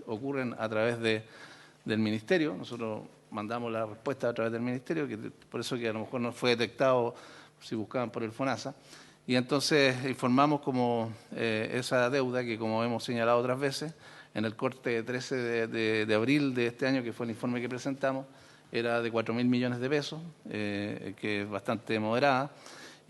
ocurren a través del Ministerio. Nosotros mandamos la respuesta a través del Ministerio, por eso que a lo mejor no fue detectado si buscaban por el FONASA. Y entonces informamos como esa deuda que, como hemos señalado otras veces, en el corte 13 de abril de este año, que fue el informe que presentamos, era de 4.000 millones de pesos, que es bastante moderada,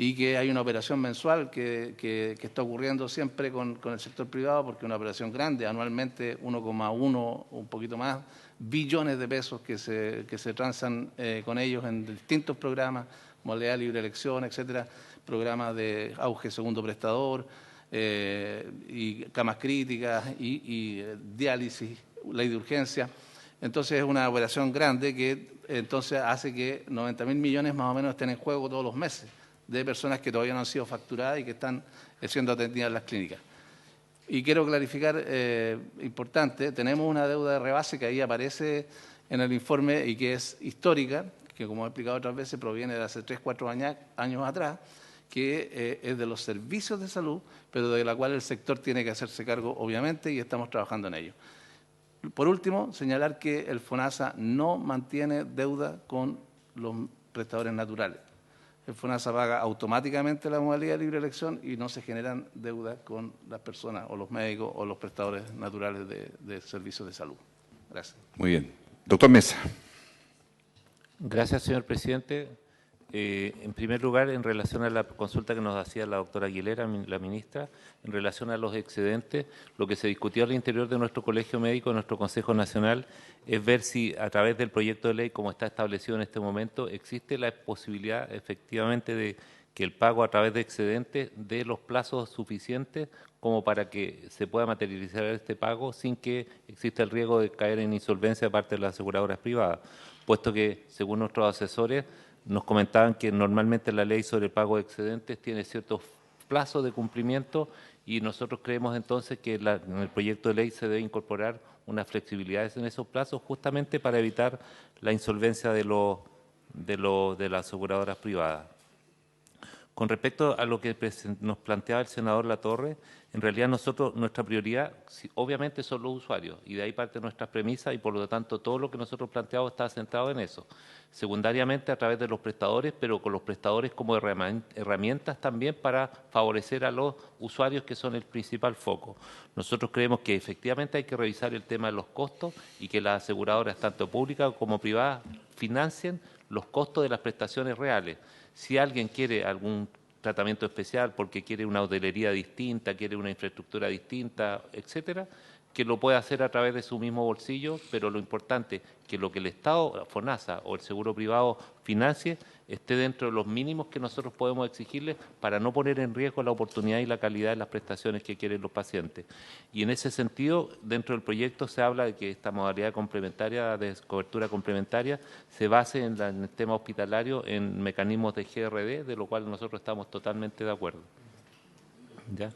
y que hay una operación mensual que está ocurriendo siempre con el sector privado, porque es una operación grande, anualmente 1,1, un poquito más, billones de pesos que se transan con ellos en distintos programas, modalidad libre elección, etcétera, programas de auge segundo prestador, y camas críticas, y diálisis, ley de urgencia. Entonces es una operación grande que entonces hace que 90.000 millones más o menos estén en juego todos los meses, de personas que todavía no han sido facturadas y que están siendo atendidas en las clínicas. Y quiero clarificar, importante, tenemos una deuda de rebase que ahí aparece en el informe y que es histórica, que como he explicado otras veces proviene de hace 3-4 años atrás, que es de los servicios de salud, pero de la cual el sector tiene que hacerse cargo, obviamente, y estamos trabajando en ello. Por último, señalar que el FONASA no mantiene deuda con los prestadores naturales. El FONASA paga automáticamente la modalidad de libre elección y no se generan deudas con las personas o los médicos o los prestadores naturales de servicios de salud. Gracias. Muy bien. Doctor Mesa. Gracias, señor presidente. En primer lugar, en relación a la consulta que nos hacía la doctora Aguilera, la ministra, en relación a los excedentes, lo que se discutió al interior de nuestro Colegio Médico, nuestro Consejo Nacional, es ver si a través del proyecto de ley, como está establecido en este momento, existe la posibilidad efectivamente de que el pago a través de excedentes dé los plazos suficientes como para que se pueda materializar este pago sin que exista el riesgo de caer en insolvencia de parte de las aseguradoras privadas, puesto que, según nuestros asesores, nos comentaban que normalmente la ley sobre el pago de excedentes tiene ciertos plazos de cumplimiento y nosotros creemos entonces que en el proyecto de ley se debe incorporar unas flexibilidades en esos plazos justamente para evitar la insolvencia de las aseguradoras privadas. Con respecto a lo que nos planteaba el senador Latorre, en realidad nuestra prioridad obviamente son los usuarios y de ahí parte nuestras premisas y por lo tanto todo lo que nosotros planteamos está centrado en eso. Secundariamente a través de los prestadores, pero con los prestadores como herramientas también para favorecer a los usuarios que son el principal foco. Nosotros creemos que efectivamente hay que revisar el tema de los costos y que las aseguradoras, tanto públicas como privadas, financien los costos de las prestaciones reales. Si alguien quiere algún tratamiento especial porque quiere una hotelería distinta, quiere una infraestructura distinta, etcétera, que lo puede hacer a través de su mismo bolsillo, pero lo importante es que lo que el Estado, FONASA o el seguro privado financie esté dentro de los mínimos que nosotros podemos exigirles para no poner en riesgo la oportunidad y la calidad de las prestaciones que quieren los pacientes. Y en ese sentido, dentro del proyecto se habla de que esta modalidad complementaria, de cobertura complementaria, se base en el tema hospitalario en mecanismos de GRD, de lo cual nosotros estamos totalmente de acuerdo. ¿Ya?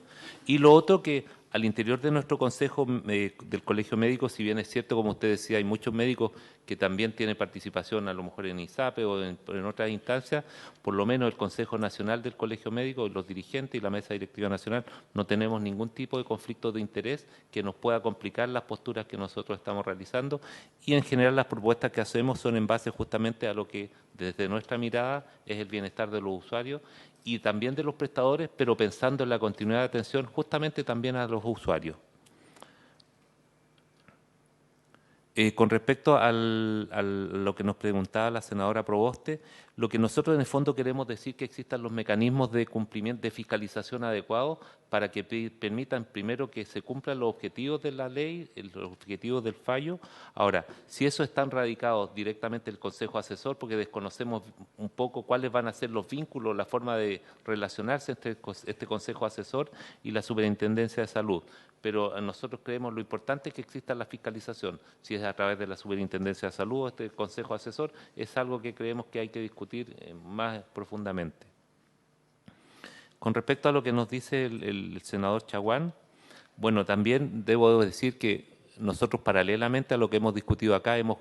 Y lo otro que al interior de nuestro consejo del Colegio Médico, si bien es cierto, como usted decía, hay muchos médicos que también tienen participación a lo mejor en ISAPE o en otras instancias, por lo menos el Consejo Nacional del Colegio Médico, los dirigentes y la Mesa Directiva Nacional, no tenemos ningún tipo de conflicto de interés que nos pueda complicar las posturas que nosotros estamos realizando y en general las propuestas que hacemos son en base justamente a lo que desde nuestra mirada es el bienestar de los usuarios y también de los prestadores, pero pensando en la continuidad de atención justamente también a los usuarios. Con respecto a lo que nos preguntaba la senadora Proboste, lo que nosotros en el fondo queremos decir que existan los mecanismos de cumplimiento, de fiscalización adecuados para que permitan primero que se cumplan los objetivos de la ley, los objetivos del fallo. Ahora, si eso están radicados directamente el Consejo Asesor, porque desconocemos un poco cuáles van a ser los vínculos, la forma de relacionarse entre este Consejo Asesor y la Superintendencia de Salud. Pero nosotros creemos lo importante es que exista la fiscalización. Si es a través de la Superintendencia de Salud o este Consejo Asesor, es algo que creemos que hay que discutir más profundamente. Con respecto a lo que nos dice el senador Chaguán, bueno, también debo decir que nosotros paralelamente a lo que hemos discutido acá, hemos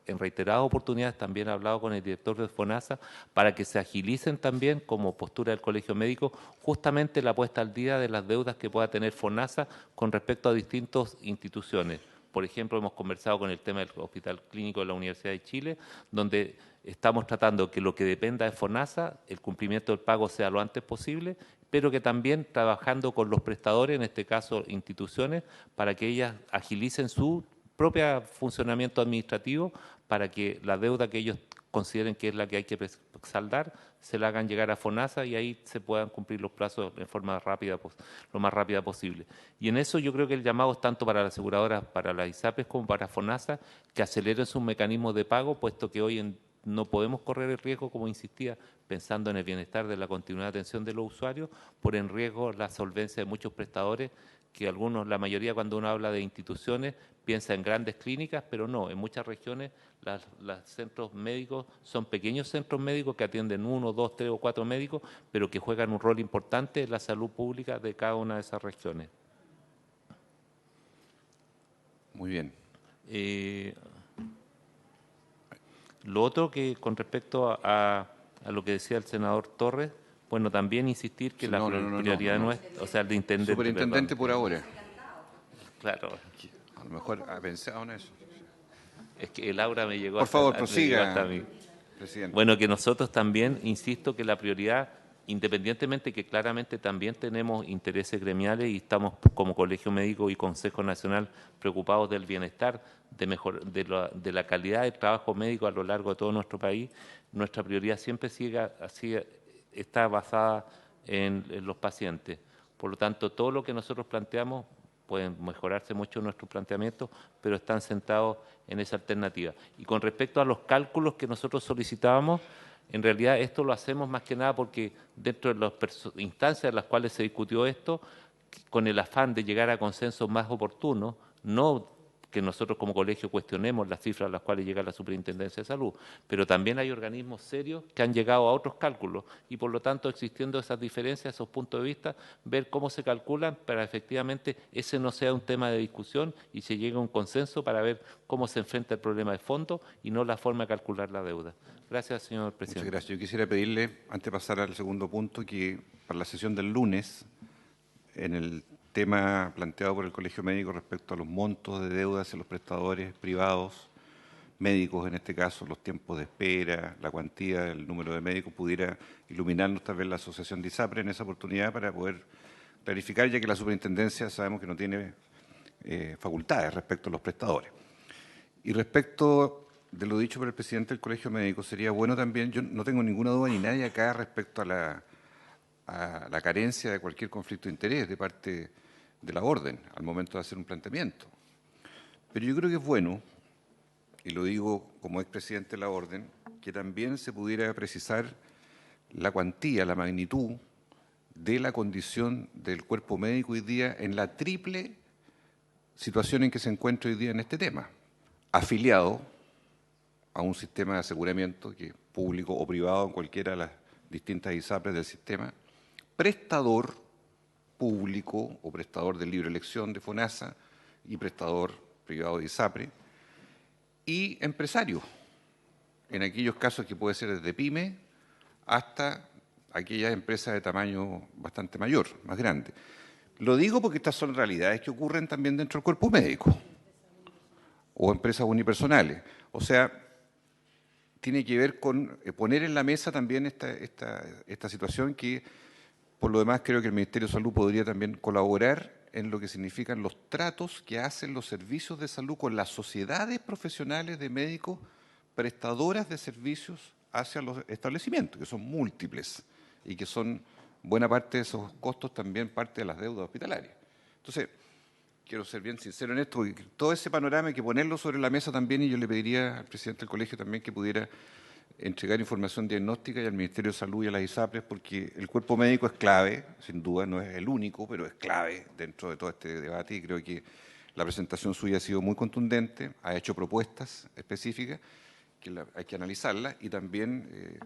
en reiteradas oportunidades también hablado con el director de FONASA para que se agilicen también como postura del Colegio Médico justamente la puesta al día de las deudas que pueda tener FONASA con respecto a distintas instituciones. Por ejemplo, hemos conversado con el tema del Hospital Clínico de la Universidad de Chile, donde estamos tratando que lo que dependa de FONASA, el cumplimiento del pago sea lo antes posible, pero que también trabajando con los prestadores, en este caso instituciones, para que ellas agilicen su propio funcionamiento administrativo para que la deuda que ellos consideren que es la que hay que saldar, se la hagan llegar a FONASA y ahí se puedan cumplir los plazos en forma rápida, lo más rápida posible. Y en eso yo creo que el llamado es tanto para las aseguradoras, para las ISAPES como para FONASA, que aceleren sus mecanismos de pago, puesto que no podemos correr el riesgo, como insistía, pensando en el bienestar de la continuidad de atención de los usuarios, por en riesgo la solvencia de muchos prestadores, que algunos, la mayoría cuando uno habla de instituciones, piensa en grandes clínicas, pero no, en muchas regiones los centros médicos son pequeños centros médicos que atienden 1, 2, 3 o 4 médicos, pero que juegan un rol importante en la salud pública de cada una de esas regiones. Muy bien. Lo otro que con respecto a lo que decía el senador Torres, bueno, también insistir que prioridad nuestra, o sea, el de intendente. Superintendente por ahora. Claro. lo mejor ha pensado en eso. Es que el aura me llegó Por favor, me llegó prosiga, hasta mí. presidente. Bueno, que nosotros también, insisto, que la prioridad, independientemente que claramente también tenemos intereses gremiales y estamos como Colegio Médico y Consejo Nacional preocupados del bienestar, de la calidad del trabajo médico a lo largo de todo nuestro país, nuestra prioridad siempre está basada en los pacientes. Por lo tanto, todo lo que nosotros planteamos pueden mejorarse mucho nuestros planteamientos, pero están sentados en esa alternativa. Y con respecto a los cálculos que nosotros solicitábamos, en realidad esto lo hacemos más que nada porque dentro de las instancias en las cuales se discutió esto, con el afán de llegar a consensos más oportunos, no que nosotros como colegio cuestionemos las cifras a las cuales llega la Superintendencia de Salud, pero también hay organismos serios que han llegado a otros cálculos y por lo tanto existiendo esas diferencias, esos puntos de vista, ver cómo se calculan para efectivamente ese no sea un tema de discusión y se llegue a un consenso para ver cómo se enfrenta el problema de fondo y no la forma de calcular la deuda. Gracias, señor presidente. Muchas gracias. Yo quisiera pedirle, antes de pasar al segundo punto, que para la sesión del lunes, en el tema planteado por el Colegio Médico respecto a los montos de deudas en los prestadores privados, médicos en este caso, los tiempos de espera, la cuantía, el número de médicos, pudiera iluminarnos tal vez la asociación de ISAPRE en esa oportunidad para poder clarificar, ya que la superintendencia sabemos que no tiene facultades respecto a los prestadores. Y respecto de lo dicho por el presidente del Colegio Médico, sería bueno también, yo no tengo ninguna duda ni nadie acá respecto a la carencia de cualquier conflicto de interés de parte de la orden al momento de hacer un planteamiento. Pero yo creo que es bueno, y lo digo como expresidente de la orden, que también se pudiera precisar la cuantía, la magnitud de la condición del cuerpo médico hoy día en la triple situación en que se encuentra hoy día en este tema. Afiliado a un sistema de aseguramiento, que es público o privado en cualquiera de las distintas ISAPRES del sistema, prestador público o prestador de libre elección de FONASA y prestador privado de ISAPRE, y empresario, en aquellos casos que puede ser desde pyme hasta aquellas empresas de tamaño bastante mayor, más grande. Lo digo porque estas son realidades que ocurren también dentro del cuerpo médico o empresas unipersonales. O sea, tiene que ver con poner en la mesa también esta situación que, por lo demás, creo que el Ministerio de Salud podría también colaborar en lo que significan los tratos que hacen los servicios de salud con las sociedades profesionales de médicos prestadoras de servicios hacia los establecimientos, que son múltiples y que son buena parte de esos costos también parte de las deudas hospitalarias. Entonces, quiero ser bien sincero en esto, porque todo ese panorama hay que ponerlo sobre la mesa también, y yo le pediría al presidente del colegio también que pudiera entregar información diagnóstica y al Ministerio de Salud y a las ISAPRES, porque el cuerpo médico es clave, sin duda, no es el único, pero es clave dentro de todo este debate, y creo que la presentación suya ha sido muy contundente, ha hecho propuestas específicas, que hay que analizarlas, y también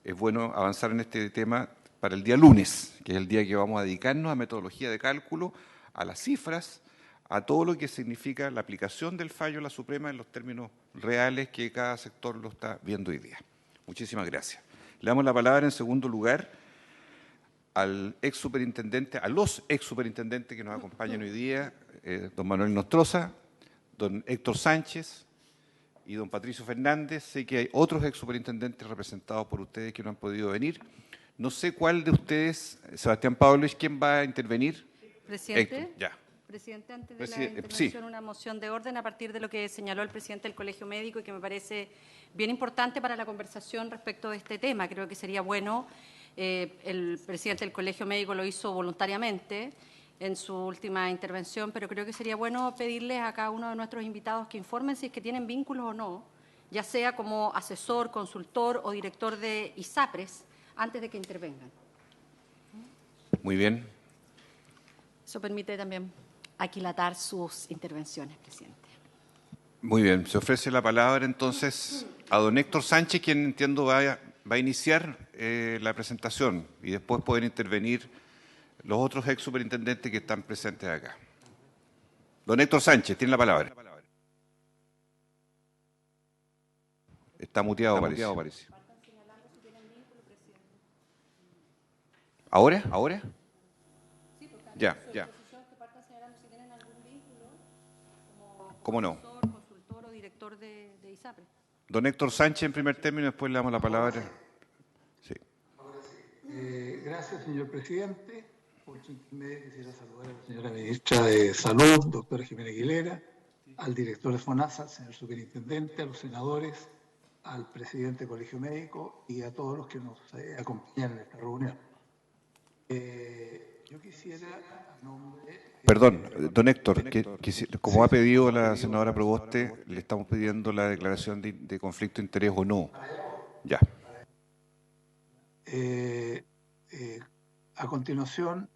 es bueno avanzar en este tema para el día lunes, que es el día que vamos a dedicarnos a metodología de cálculo, a las cifras, a todo lo que significa la aplicación del fallo de la Suprema en los términos reales que cada sector lo está viendo hoy día. Muchísimas gracias. Le damos la palabra en segundo lugar al exsuperintendente, a los exsuperintendentes que nos acompañan hoy día, don Manuel Nostroza, don Héctor Sánchez y don Patricio Fernández. Sé que hay otros exsuperintendentes representados por ustedes que no han podido venir. No sé cuál de ustedes, Sebastián Pavlovich, ¿quién va a intervenir? Presidente. Héctor, ya. Presidente, antes de la intervención, una moción de orden a partir de lo que señaló el presidente del Colegio Médico y que me parece bien importante para la conversación respecto de este tema. Creo que sería bueno, el presidente del Colegio Médico lo hizo voluntariamente en su última intervención, pero creo que sería bueno pedirles a cada uno de nuestros invitados que informen si es que tienen vínculos o no, ya sea como asesor, consultor o director de ISAPRES, antes de que intervengan. Muy bien. Eso permite también aquilatar sus intervenciones, presidente. Muy bien. Se ofrece la palabra entonces a don Héctor Sánchez, quien entiendo va a iniciar la presentación, y después pueden intervenir los otros ex superintendentes que están presentes acá. Don Héctor Sánchez, tiene la palabra. Está muteado, parece. ¿Ahora? Ya. ¿Cómo no? Consultor o director de ISAPRE. Don Héctor Sánchez en primer término, después le damos la palabra. Sí. Gracias, señor presidente. Por su intermedio quisiera saludar a la señora ministra de Salud, doctora Jimena Aguilera, al director de FONASA, al señor superintendente, a los senadores, al presidente del Colegio Médico y a todos los que nos acompañan en esta reunión. Yo quisiera, a nombre... Perdón, don Héctor, como ha pedido la senadora Proboste, le estamos pidiendo la declaración de conflicto de interés o no. Ya. A continuación,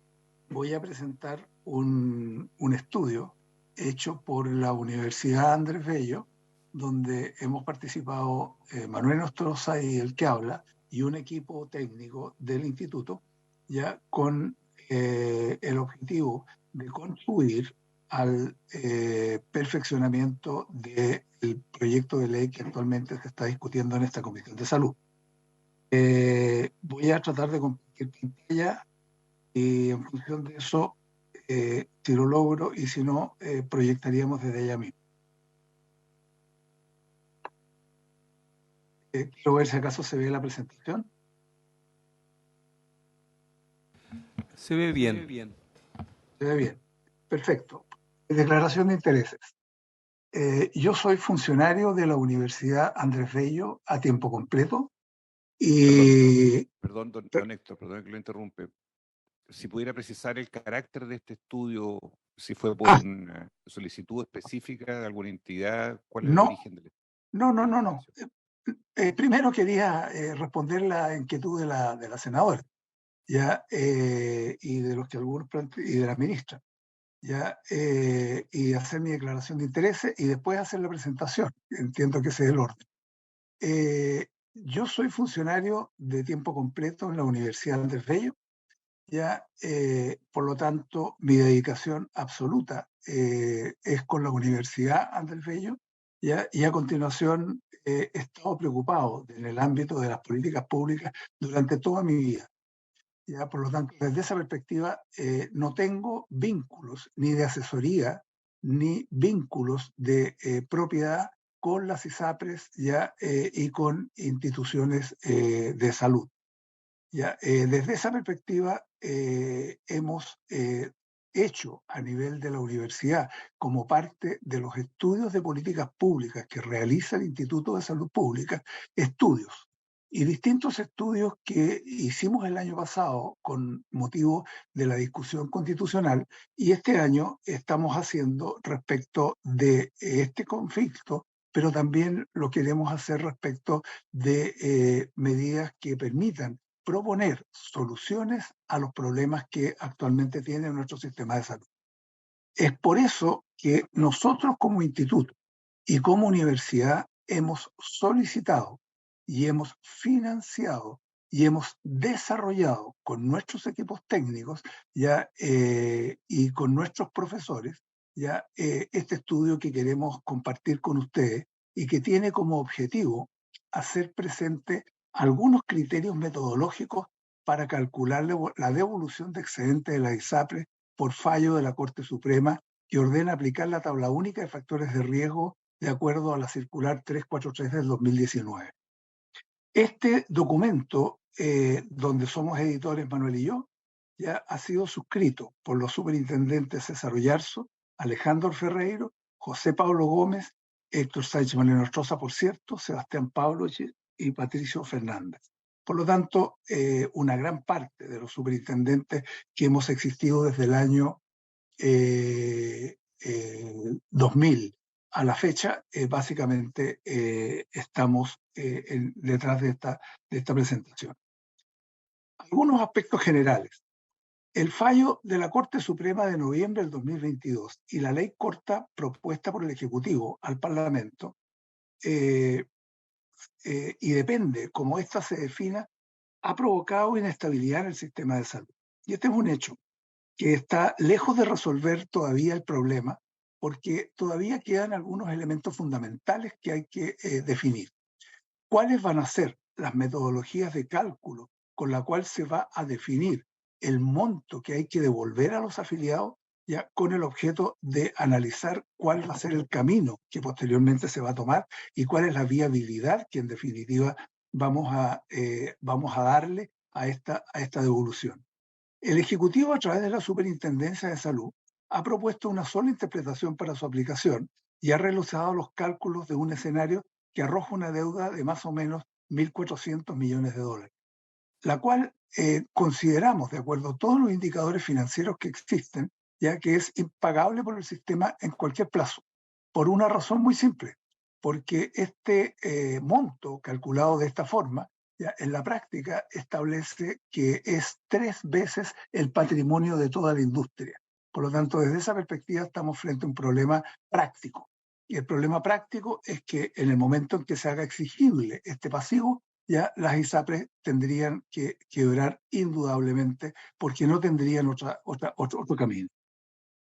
voy a presentar un estudio hecho por la Universidad Andrés Bello, donde hemos participado Manuel Nostroza y el que habla, y un equipo técnico del instituto, ya con el objetivo de contribuir al perfeccionamiento del proyecto de ley que actualmente se está discutiendo en esta Comisión de Salud. Voy a tratar de compartir pantalla y en función de eso, si lo logro y si no, proyectaríamos desde allá mismo. Quiero ver si acaso se ve la presentación. Se ve bien. Se ve bien. Perfecto. Declaración de intereses. Yo soy funcionario de la Universidad Andrés Bello a tiempo completo y... Perdón, don Héctor, perdón que lo interrumpe. Si pudiera precisar el carácter de este estudio, si fue por una solicitud específica de alguna entidad, ¿cuál es el origen del estudio? No. Primero quería responder la inquietud de la senadora, ¿ya? Y de los que algunos y de la ministra, ¿ya? Y hacer mi declaración de intereses y después hacer la presentación. Entiendo que ese es el orden. Yo soy funcionario de tiempo completo en la Universidad Andrés Bello, ¿ya? Por lo tanto, mi dedicación absoluta es con la Universidad Andrés Bello, ¿ya? Y a continuación he estado preocupado en el ámbito de las políticas públicas durante toda mi vida. ¿Ya? Por lo tanto, desde esa perspectiva, no tengo vínculos ni de asesoría ni vínculos de propiedad con las ISAPRES, ¿ya? Y con instituciones de salud. ¿Ya? Desde esa perspectiva, hemos hecho a nivel de la universidad, como parte de los estudios de políticas públicas que realiza el Instituto de Salud Pública, estudios. Y distintos estudios que hicimos el año pasado con motivo de la discusión constitucional, y este año estamos haciendo respecto de este conflicto, pero también lo queremos hacer respecto de medidas que permitan proponer soluciones a los problemas que actualmente tiene nuestro sistema de salud. Es por eso que nosotros como instituto y como universidad hemos solicitado y hemos financiado y hemos desarrollado con nuestros equipos técnicos ya, y con nuestros profesores ya, este estudio que queremos compartir con ustedes y que tiene como objetivo hacer presente algunos criterios metodológicos para calcular la devolución de excedente de la ISAPRE por fallo de la Corte Suprema que ordena aplicar la tabla única de factores de riesgo de acuerdo a la circular 343 del 2019. Este documento, donde somos editores Manuel y yo, ya ha sido suscrito por los superintendentes César Ollarzo, Alejandro Ferreiro, José Pablo Gómez, Héctor Sánchez Nostroza, por cierto, Sebastián Pablo y Patricio Fernández. Por lo tanto, una gran parte de los superintendentes que hemos existido desde el año 2000 a la fecha, básicamente estamos detrás de esta presentación. Algunos aspectos generales. El fallo de la Corte Suprema de noviembre del 2022 y la ley corta propuesta por el Ejecutivo al Parlamento, y depende cómo ésta se defina, ha provocado inestabilidad en el sistema de salud. Y este es un hecho que está lejos de resolver todavía el problema, porque todavía quedan algunos elementos fundamentales que hay que definir. ¿Cuáles van a ser las metodologías de cálculo con la cual se va a definir el monto que hay que devolver a los afiliados? ya con el objeto de analizar cuál va a ser el camino que posteriormente se va a tomar y cuál es la viabilidad que en definitiva vamos a darle a esta devolución. El Ejecutivo, a través de la Superintendencia de Salud, ha propuesto una sola interpretación para su aplicación y ha realizado los cálculos de un escenario que arroja una deuda de más o menos 1.400 millones de dólares, la cual consideramos, de acuerdo a todos los indicadores financieros que existen, ya que es impagable por el sistema en cualquier plazo, por una razón muy simple, porque este monto calculado de esta forma, ya en la práctica establece que es 3 veces el patrimonio de toda la industria. Por lo tanto, desde esa perspectiva estamos frente a un problema práctico. Y el problema práctico es que en el momento en que se haga exigible este pasivo, ya las ISAPRES tendrían que quebrar indudablemente porque no tendrían otro camino.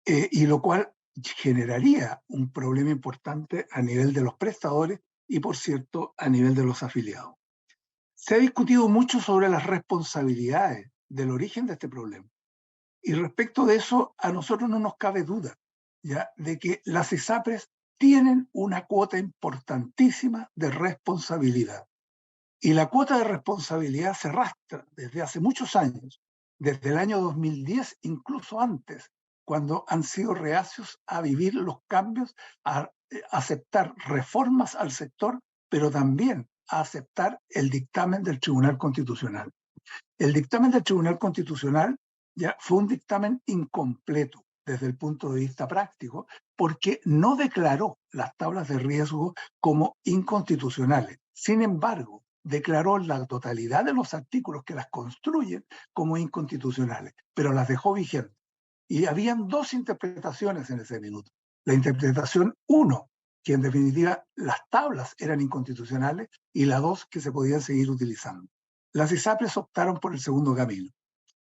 Y lo cual generaría un problema importante a nivel de los prestadores y, por cierto, a nivel de los afiliados. Se ha discutido mucho sobre las responsabilidades del origen de este problema. Y respecto de eso, a nosotros no nos cabe duda, ¿ya?, de que las ISAPRES tienen una cuota importantísima de responsabilidad. Y la cuota de responsabilidad se arrastra desde hace muchos años, desde el año 2010, incluso antes, cuando han sido reacios a vivir los cambios, a aceptar reformas al sector, pero también a aceptar el dictamen del Tribunal Constitucional. El dictamen del Tribunal Constitucional ya fue un dictamen incompleto desde el punto de vista práctico, porque no declaró las tablas de riesgo como inconstitucionales. Sin embargo, declaró la totalidad de los artículos que las construyen como inconstitucionales, pero las dejó vigentes. Y habían 2 interpretaciones en ese minuto. La interpretación 1, que en definitiva las tablas eran inconstitucionales, y la 2, que se podían seguir utilizando. Las ISAPRES optaron por el segundo camino,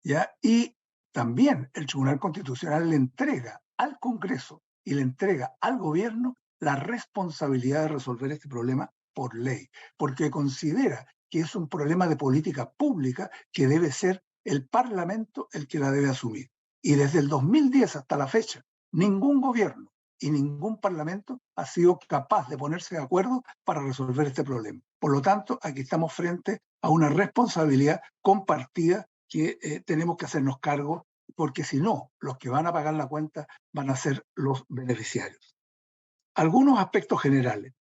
¿ya? Y también el Tribunal Constitucional le entrega al Congreso y le entrega al gobierno la responsabilidad de resolver este problema por ley, porque considera que es un problema de política pública que debe ser el Parlamento el que la debe asumir. Y desde el 2010 hasta la fecha, ningún gobierno y ningún Parlamento ha sido capaz de ponerse de acuerdo para resolver este problema. Por lo tanto, aquí estamos frente a una responsabilidad compartida que tenemos que hacernos cargo, porque si no, los que van a pagar la cuenta van a ser los beneficiarios. Algunos aspectos generales.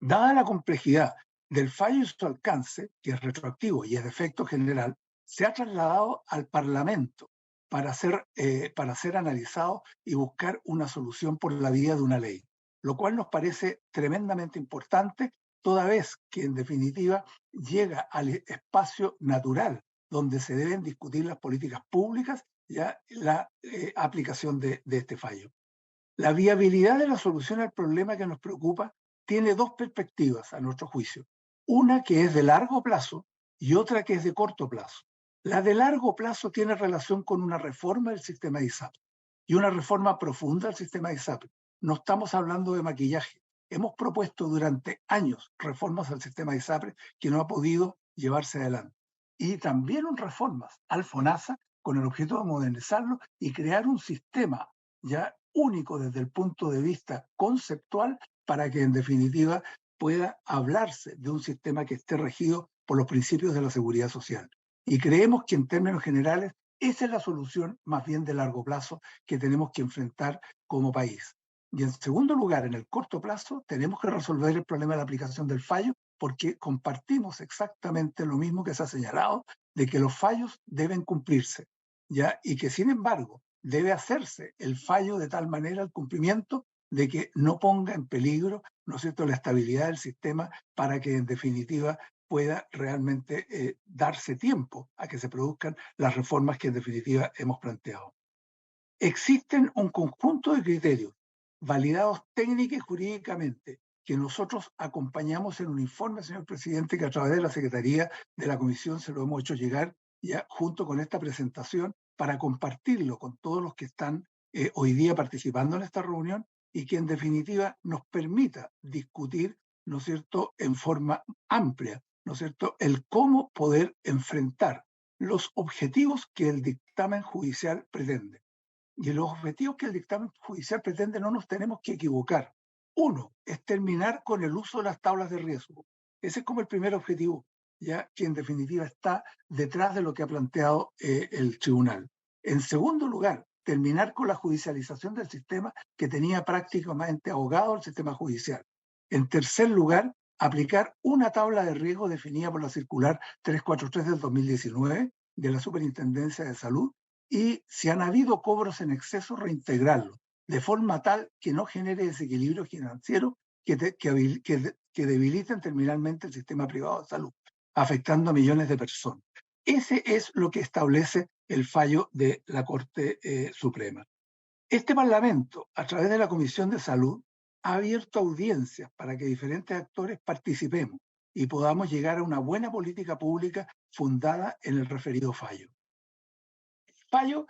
Dada la complejidad del fallo y su alcance, que es retroactivo y es de efecto general, se ha trasladado al Parlamento para ser analizado y buscar una solución por la vía de una ley, lo cual nos parece tremendamente importante, toda vez que en definitiva llega al espacio natural donde se deben discutir las políticas públicas y la aplicación de este fallo. La viabilidad de la solución al problema que nos preocupa tiene 2 perspectivas a nuestro juicio. Una que es de largo plazo y otra que es de corto plazo. La de largo plazo tiene relación con una reforma del sistema de ISAPRES y una reforma profunda del sistema de ISAPRES. No estamos hablando de maquillaje. Hemos propuesto durante años reformas al sistema de ISAPRES que no ha podido llevarse adelante. Y también reformas al FONASA con el objeto de modernizarlo y crear un sistema ya único desde el punto de vista conceptual para que en definitiva pueda hablarse de un sistema que esté regido por los principios de la seguridad social. Y creemos que en términos generales esa es la solución más bien de largo plazo que tenemos que enfrentar como país. Y en segundo lugar, en el corto plazo, tenemos que resolver el problema de la aplicación del fallo, porque compartimos exactamente lo mismo que se ha señalado, de que los fallos deben cumplirse, ¿ya? Y que sin embargo debe hacerse el fallo de tal manera, el cumplimiento, de que no ponga en peligro, ¿no es cierto?, la estabilidad del sistema, para que en definitiva pueda realmente darse tiempo a que se produzcan las reformas que en definitiva hemos planteado. Existen un conjunto de criterios validados técnica y jurídicamente que nosotros acompañamos en un informe, señor presidente, que a través de la Secretaría de la Comisión se lo hemos hecho llegar ya junto con esta presentación para compartirlo con todos los que están hoy día participando en esta reunión y que en definitiva nos permita discutir, ¿no es cierto?, en forma amplia, ¿no es cierto?, el cómo poder enfrentar los objetivos que el dictamen judicial pretende. Y los objetivos que el dictamen judicial pretende no nos tenemos que equivocar. Uno es terminar con el uso de las tablas de riesgo. Ese es como el primer objetivo, ya que en definitiva está detrás de lo que ha planteado el tribunal. En segundo lugar, terminar con la judicialización del sistema que tenía prácticamente ahogado el sistema judicial. En tercer lugar, aplicar una tabla de riesgo definida por la circular 343 del 2019 de la Superintendencia de Salud, y si han habido cobros en exceso, reintegrarlos, de forma tal que no genere desequilibrio financiero que debiliten terminalmente el sistema privado de salud, afectando a millones de personas. Ese es lo que establece el fallo de la Corte Suprema. Este Parlamento, a través de la Comisión de Salud, ha abierto audiencias para que diferentes actores participemos y podamos llegar a una buena política pública fundada en el referido fallo. El fallo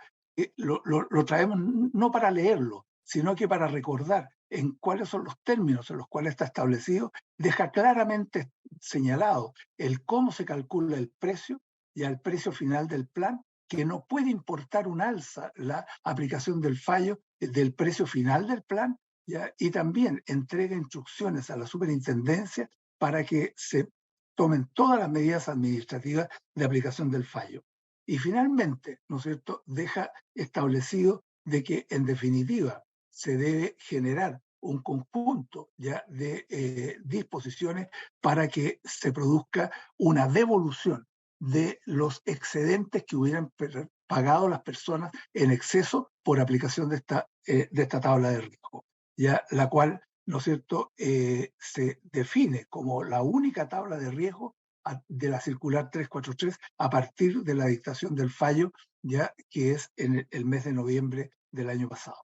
lo traemos no para leerlo, sino que para recordar en cuáles son los términos en los cuales está establecido, deja claramente señalado el cómo se calcula el precio y al precio final del plan, que no puede importar un alza la aplicación del fallo del precio final del plan, ¿ya? Y también entrega instrucciones a la superintendencia para que se tomen todas las medidas administrativas de aplicación del fallo. Y finalmente, ¿no es cierto?, deja establecido de que en definitiva se debe generar un conjunto ya de disposiciones para que se produzca una devolución de los excedentes que hubieran pagado las personas en exceso por aplicación de esta tabla de riesgo, ya la cual, ¿no es cierto?, se define como la única tabla de riesgo de la circular 343 a partir de la dictación del fallo, ya que es en el mes de noviembre del año pasado.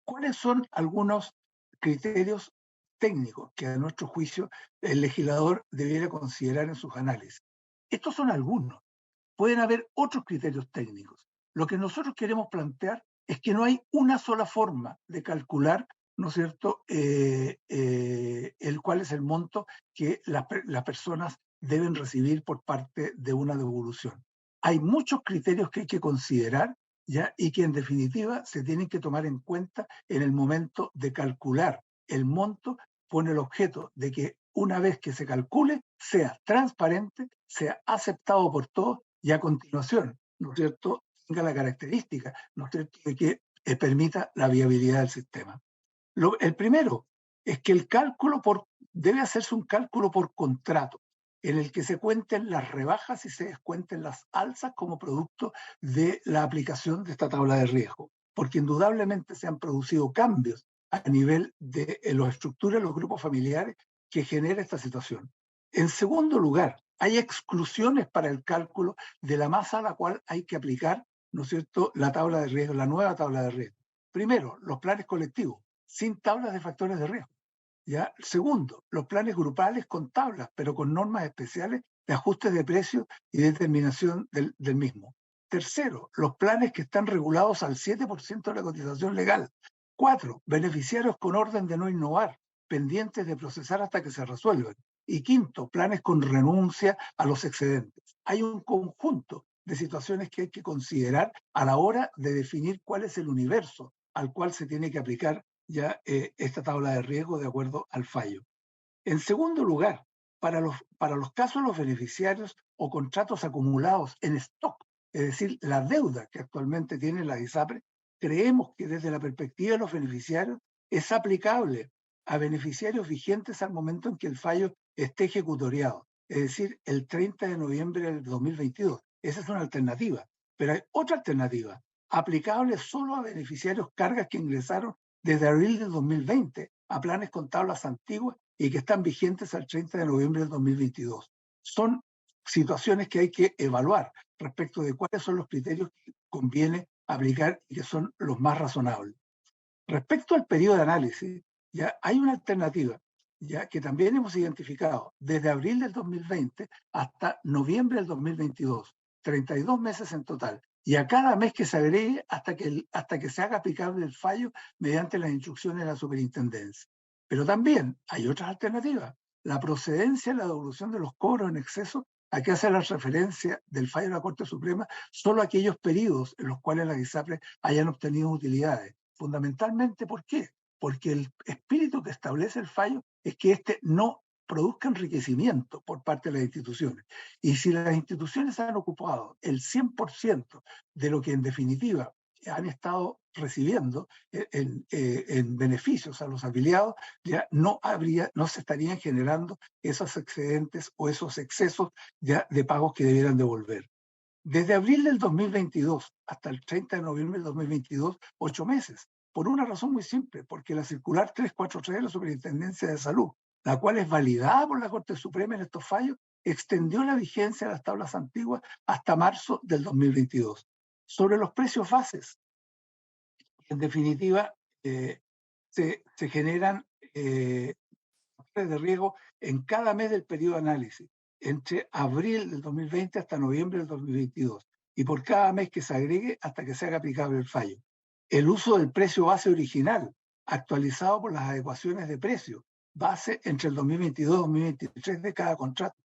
¿Cuáles son algunos criterios técnicos que a nuestro juicio el legislador debiera considerar en sus análisis? Estos son algunos. Pueden haber otros criterios técnicos. Lo que nosotros queremos plantear es que no hay una sola forma de calcular, ¿no es cierto?, el cuál es el monto que las personas deben recibir por parte de una devolución. Hay muchos criterios que hay que considerar, ¿ya? Y que en definitiva se tienen que tomar en cuenta en el momento de calcular el monto, con el objeto de que una vez que se calcule sea transparente, sea aceptado por todos y a continuación, ¿no es cierto?, tenga la característica, ¿no es cierto?, de que permita la viabilidad del sistema. El primero es que el cálculo debe hacerse un cálculo por contrato, en el que se cuenten las rebajas y se descuenten las alzas como producto de la aplicación de esta tabla de riesgo, porque indudablemente se han producido cambios a nivel de las estructuras de los grupos familiares que genera esta situación. En segundo lugar, hay exclusiones para el cálculo de la masa a la cual hay que aplicar, ¿no es cierto?, la tabla de riesgo, la nueva tabla de riesgo. Primero, los planes colectivos, sin tablas de factores de riesgo. ¿Ya? Segundo, los planes grupales con tablas, pero con normas especiales de ajuste de precios y determinación del mismo. Tercero, los planes que están regulados al 7% de la cotización legal. 4, beneficiarios con orden de no innovar, pendientes de procesar hasta que se resuelvan. Y quinto, planes con renuncia a los excedentes. Hay un conjunto de situaciones que hay que considerar a la hora de definir cuál es el universo al cual se tiene que aplicar ya esta tabla de riesgo de acuerdo al fallo. En segundo lugar, para los casos de los beneficiarios o contratos acumulados en stock, es decir, la deuda que actualmente tiene la ISAPRE, creemos que desde la perspectiva de los beneficiarios es aplicable a beneficiarios vigentes al momento en que el fallo esté ejecutoriado, es decir, el 30 de noviembre del 2022. Esa es una alternativa. Pero hay otra alternativa, aplicable solo a beneficiarios cargas que ingresaron desde abril del 2020 a planes con tablas antiguas y que están vigentes al 30 de noviembre del 2022. Son situaciones que hay que evaluar respecto de cuáles son los criterios que conviene aplicar y que son los más razonables. Respecto al periodo de análisis, ya hay una alternativa ya que también hemos identificado desde abril del 2020 hasta noviembre del 2022, 32 meses en total, y a cada mes que se agregue hasta que se haga aplicable el fallo mediante las instrucciones de la superintendencia. Pero también hay otras alternativas. La procedencia y la devolución de los cobros en exceso Aquí hace la referencia del fallo de la Corte Suprema solo a aquellos periodos en los cuales las ISAPRES hayan obtenido utilidades. Fundamentalmente, ¿por qué? Porque el espíritu que establece el fallo es que éste no produzca enriquecimiento por parte de las instituciones. Y si las instituciones han ocupado el 100% de lo que en definitiva han estado recibiendo en beneficios a los afiliados, ya no se estarían generando esos excedentes o esos excesos ya de pagos que debieran devolver. Desde abril del 2022 hasta el 30 de noviembre del 2022, 8 meses, por una razón muy simple, porque la circular 343 de la Superintendencia de Salud, la cual es validada por la Corte Suprema en estos fallos, extendió la vigencia de las tablas antiguas hasta marzo del 2022. Sobre los precios bases, en definitiva, se generan factores de riesgo en cada mes del periodo de análisis, entre abril del 2020 hasta noviembre del 2022, y por cada mes que se agregue hasta que se haga aplicable el fallo. El uso del precio base original, actualizado por las adecuaciones de precio base entre el 2022 y 2023 de cada contrato,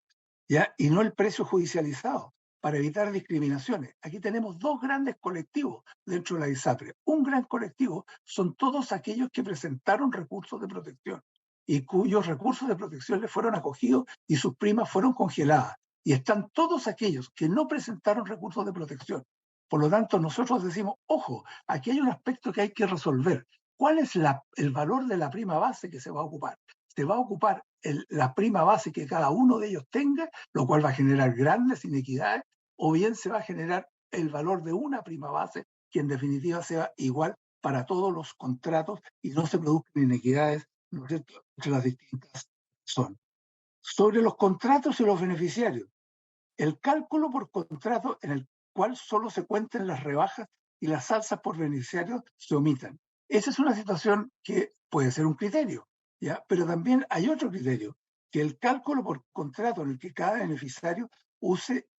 ¿ya? Y no el precio judicializado, para evitar discriminaciones. Aquí tenemos dos grandes colectivos dentro de la ISAPRE. Un gran colectivo son todos aquellos que presentaron recursos de protección y cuyos recursos de protección les fueron acogidos y sus primas fueron congeladas. Y están todos aquellos que no presentaron recursos de protección. Por lo tanto, nosotros decimos, ojo, aquí hay un aspecto que hay que resolver. ¿Cuál es el valor de la prima base que se va a ocupar? Se va a ocupar la prima base que cada uno de ellos tenga, lo cual va a generar grandes inequidades, o bien se va a generar el valor de una prima base que en definitiva sea igual para todos los contratos y no se produzcan inequidades, ¿no es cierto?, entre las distintas zonas. Sobre los contratos y los beneficiarios, el cálculo por contrato en el cual solo se cuenten las rebajas y las alzas por beneficiarios se omitan. Esa es una situación que puede ser un criterio, ¿ya? Pero también hay otro criterio, que el cálculo por contrato en el que cada beneficiario use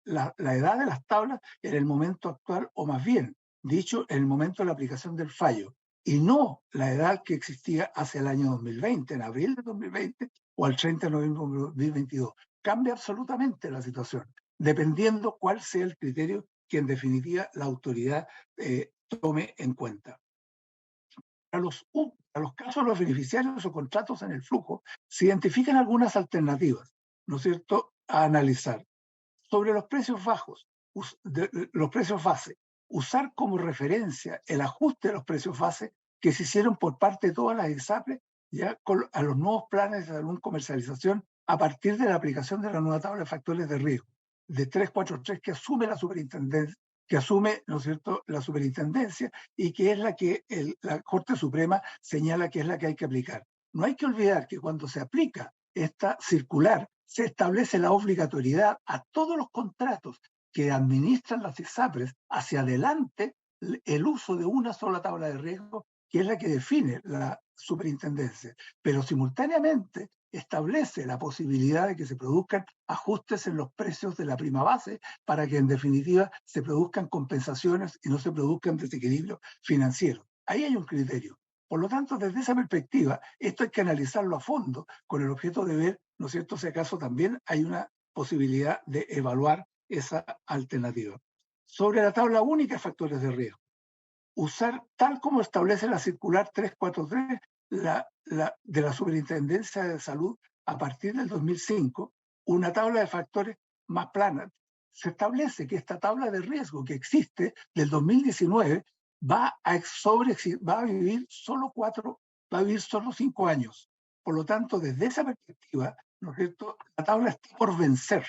la edad de las tablas en el momento actual, o más bien, dicho, en el momento de la aplicación del fallo, y no la edad que existía hacia el año 2020, en abril de 2020 o al 30 de noviembre de 2022. Cambia absolutamente la situación, dependiendo cuál sea el criterio que en definitiva la autoridad tome en cuenta. Para los casos de los beneficiarios o contratos en el flujo, se identifican algunas alternativas, ¿no es cierto?, a analizar. Sobre los precios bajos, los precios base, usar como referencia el ajuste de los precios base que se hicieron por parte de todas las ISAPRES ya a los nuevos planes de salud comercialización a partir de la aplicación de la nueva tabla de factores de riesgo de 343 que asume la superintendencia, ¿no es cierto?, la superintendencia, y que es la que la Corte Suprema señala que es la que hay que aplicar. No hay que olvidar que cuando se aplica esta circular, se establece la obligatoriedad a todos los contratos que administran las ISAPRES hacia adelante el uso de una sola tabla de riesgo, que es la que define la superintendencia, pero simultáneamente establece la posibilidad de que se produzcan ajustes en los precios de la prima base para que en definitiva se produzcan compensaciones y no se produzcan desequilibrios financieros. Ahí hay un criterio. Por lo tanto, desde esa perspectiva, esto hay que analizarlo a fondo con el objeto de ver, ¿no es cierto?, si acaso también hay una posibilidad de evaluar esa alternativa. Sobre la tabla única de factores de riesgo, usar tal como establece la circular 343 de la Superintendencia de Salud a partir del 2005, una tabla de factores más plana. Se establece que esta tabla de riesgo que existe del 2019 va a vivir solo 5 años. Por lo tanto, desde esa perspectiva, ¿no es cierto?, la tabla está por vencer.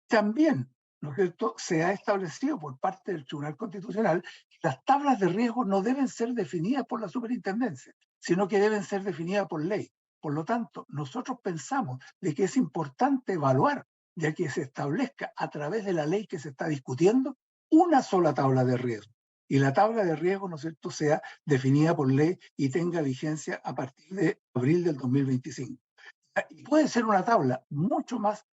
También, ¿no es cierto?, se ha establecido por parte del Tribunal Constitucional que las tablas de riesgo no deben ser definidas por la superintendencia, sino que deben ser definidas por ley. Por lo tanto, nosotros pensamos de que es importante evaluar, ya que se establezca a través de la ley que se está discutiendo una sola tabla de riesgo. Y la tabla de riesgo, ¿no es cierto?, sea definida por ley y tenga vigencia a partir de abril del 2025. Y puede ser una tabla mucho más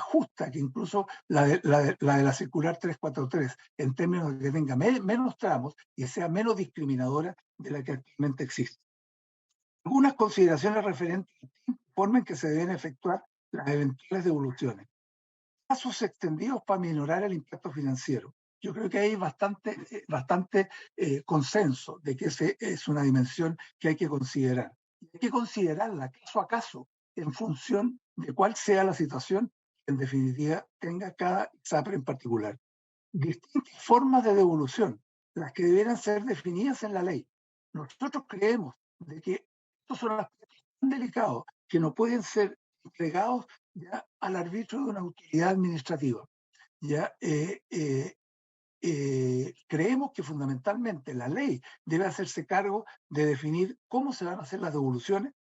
justa que incluso la de la circular 343, en términos de que tenga menos tramos y sea menos discriminadora de la que actualmente existe. Algunas consideraciones referentes a la forma en que se deben efectuar las eventuales devoluciones. plazos extendidos para minorar el impacto financiero. Yo creo que hay bastante consenso de que esa es una dimensión que hay que considerar. Hay que considerarla caso a caso en función de cuál sea la situación que en definitiva tenga cada ISAPRE en particular. Distintas formas de devolución, las que debieran ser definidas en la ley. Nosotros creemos de que estos son aspectos tan delicados que no pueden ser entregados ya al arbitrio de una autoridad administrativa. Ya creemos que fundamentalmente la ley debe hacerse cargo de definir cómo se van a hacer las devoluciones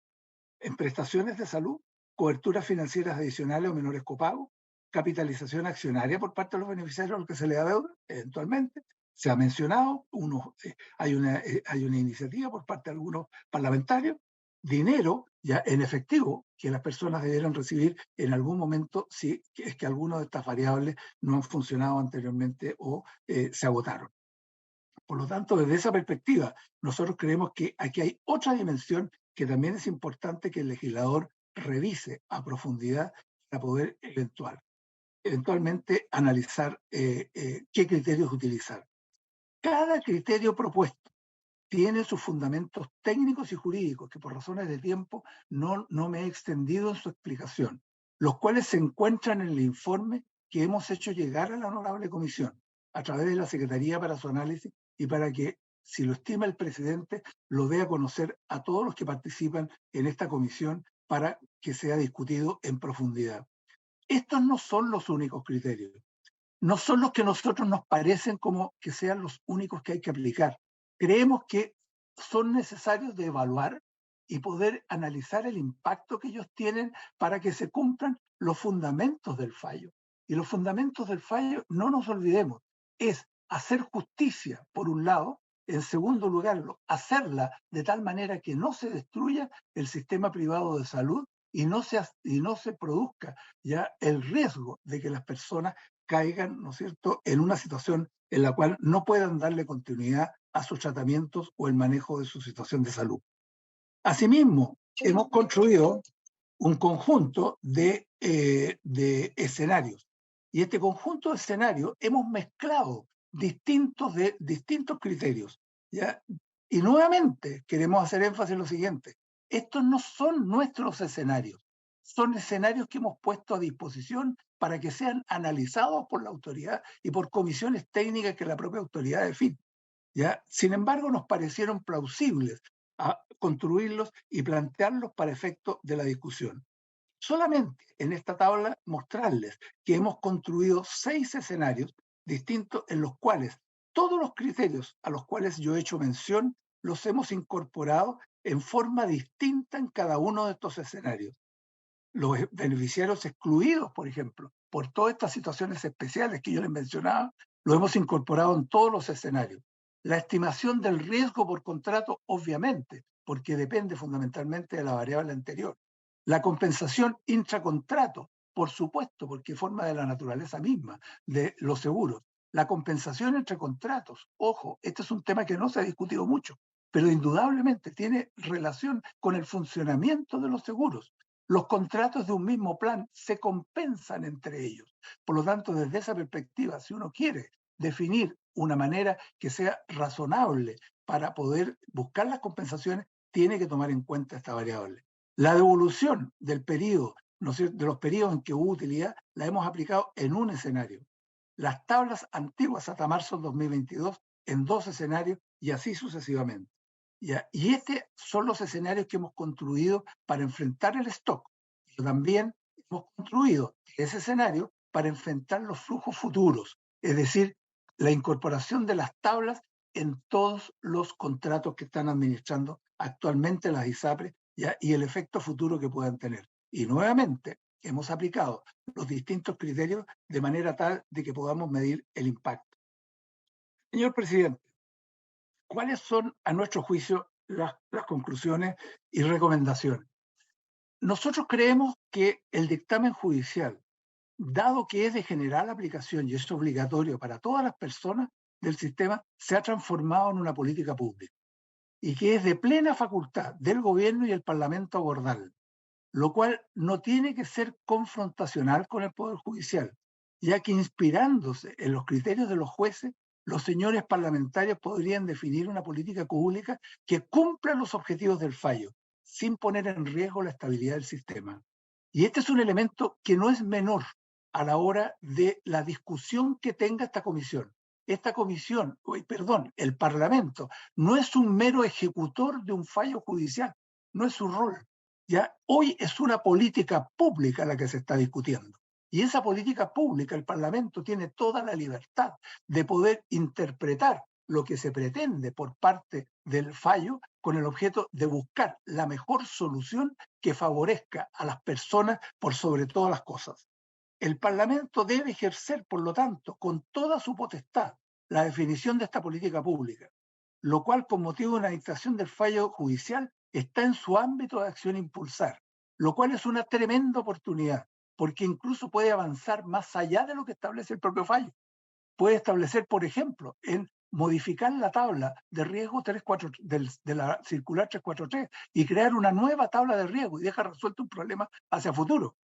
en prestaciones de salud, coberturas financieras adicionales o menores copagos, capitalización accionaria por parte de los beneficiarios a los que se le da deuda, eventualmente. Se ha mencionado, hay una iniciativa por parte de algunos parlamentarios, dinero ya en efectivo que las personas debieran recibir en algún momento si es que alguna de estas variables no han funcionado anteriormente o se agotaron. Por lo tanto, desde esa perspectiva, nosotros creemos que aquí hay otra dimensión que también es importante que el legislador revise a profundidad para poder eventualmente analizar qué criterios utilizar. Cada criterio propuesto tiene sus fundamentos técnicos y jurídicos, que por razones de tiempo no me he extendido en su explicación, los cuales se encuentran en el informe que hemos hecho llegar a la honorable comisión a través de la Secretaría para su análisis y para que, si lo estima el presidente, lo dé a conocer a todos los que participan en esta comisión para que sea discutido en profundidad. Estos no son los únicos criterios, no son los que a nosotros nos parecen como que sean los únicos que hay que aplicar. Creemos que son necesarios de evaluar y poder analizar el impacto que ellos tienen para que se cumplan los fundamentos del fallo. Y los fundamentos del fallo, no nos olvidemos, es hacer justicia, por un lado, en segundo lugar, hacerla de tal manera que no se destruya el sistema privado de salud y no se produzca ya el riesgo de que las personas caigan, ¿no es cierto?, en una situación en la cual no puedan darle continuidad a sus tratamientos o el manejo de su situación de salud. Asimismo, hemos construido un conjunto de escenarios. Y este conjunto de escenarios hemos mezclado distintos criterios, ¿ya? Y nuevamente queremos hacer énfasis en lo siguiente. Estos no son nuestros escenarios. Son escenarios que hemos puesto a disposición para que sean analizados por la autoridad y por comisiones técnicas que la propia autoridad define, ¿ya? Sin embargo, nos parecieron plausibles a construirlos y plantearlos para efecto de la discusión. Solamente en esta tabla mostrarles que hemos construido 6 escenarios distintos en los cuales todos los criterios a los cuales yo he hecho mención los hemos incorporado en forma distinta en cada uno de estos escenarios. Los beneficiarios excluidos, por ejemplo, por todas estas situaciones especiales que yo les mencionaba, lo hemos incorporado en todos los escenarios. La estimación del riesgo por contrato, obviamente, porque depende fundamentalmente de la variable anterior. La compensación intracontrato, por supuesto, porque forma de la naturaleza misma de los seguros. La compensación entre contratos, ojo, este es un tema que no se ha discutido mucho, pero indudablemente tiene relación con el funcionamiento de los seguros. Los contratos de un mismo plan se compensan entre ellos. Por lo tanto, desde esa perspectiva, si uno quiere definir una manera que sea razonable para poder buscar las compensaciones, tiene que tomar en cuenta esta variable. La devolución del periodo, ¿no es cierto?, de los periodos en que hubo utilidad, la hemos aplicado en un escenario. Las tablas antiguas hasta marzo del 2022 en 2 escenarios y así sucesivamente. ¿Ya? Y estos son los escenarios que hemos construido para enfrentar el stock. Pero también hemos construido ese escenario para enfrentar los flujos futuros, es decir, la incorporación de las tablas en todos los contratos que están administrando actualmente las ISAPRE, ¿ya? Y el efecto futuro que puedan tener. Y nuevamente hemos aplicado los distintos criterios de manera tal de que podamos medir el impacto. Señor presidente, ¿cuáles son, a nuestro juicio, las conclusiones y recomendaciones? Nosotros creemos que el dictamen judicial, dado que es de general aplicación y es obligatorio para todas las personas del sistema, se ha transformado en una política pública y que es de plena facultad del gobierno y el Parlamento abordarlo, lo cual no tiene que ser confrontacional con el Poder Judicial, ya que inspirándose en los criterios de los jueces, los señores parlamentarios podrían definir una política pública que cumpla los objetivos del fallo, sin poner en riesgo la estabilidad del sistema. Y este es un elemento que no es menor a la hora de la discusión que tenga esta comisión. Esta comisión, el Parlamento, no es un mero ejecutor de un fallo judicial, no es su rol. Ya hoy es una política pública la que se está discutiendo. Y esa política pública, el Parlamento tiene toda la libertad de poder interpretar lo que se pretende por parte del fallo con el objeto de buscar la mejor solución que favorezca a las personas por sobre todas las cosas. El Parlamento debe ejercer, por lo tanto, con toda su potestad, la definición de esta política pública, lo cual, con motivo de una dictación del fallo judicial, está en su ámbito de acción impulsar, lo cual es una tremenda oportunidad, porque incluso puede avanzar más allá de lo que establece el propio fallo. Puede establecer, por ejemplo, en modificar la tabla de riesgo 343 de la circular 343 y crear una nueva tabla de riesgo y dejar resuelto un problema hacia futuro.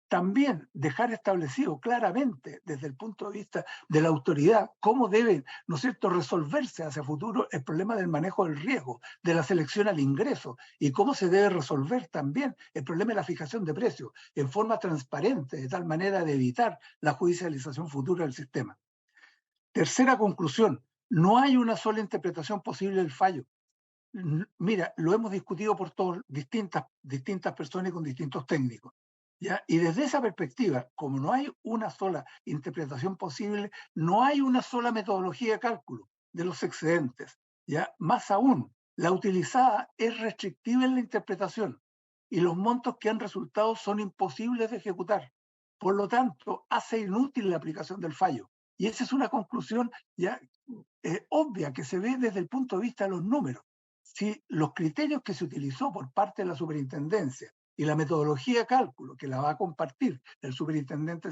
También dejar establecido claramente desde el punto de vista de la autoridad cómo debe, ¿no es cierto?, resolverse hacia futuro el problema del manejo del riesgo, de la selección al ingreso y cómo se debe resolver también el problema de la fijación de precios en forma transparente, de tal manera de evitar la judicialización futura del sistema. Tercera conclusión, no hay una sola interpretación posible del fallo. Mira, lo hemos discutido por distintas personas y con distintos técnicos. ¿Ya? Y desde esa perspectiva, como no hay una sola interpretación posible, no hay una sola metodología de cálculo de los excedentes. ¿Ya? Más aún, la utilizada es restrictiva en la interpretación y los montos que han resultado son imposibles de ejecutar. Por lo tanto, hace inútil la aplicación del fallo. Y esa es una conclusión ya obvia que se ve desde el punto de vista de los números. Si los criterios que se utilizó por parte de la superintendencia y la metodología de cálculo que la va a compartir el superintendente,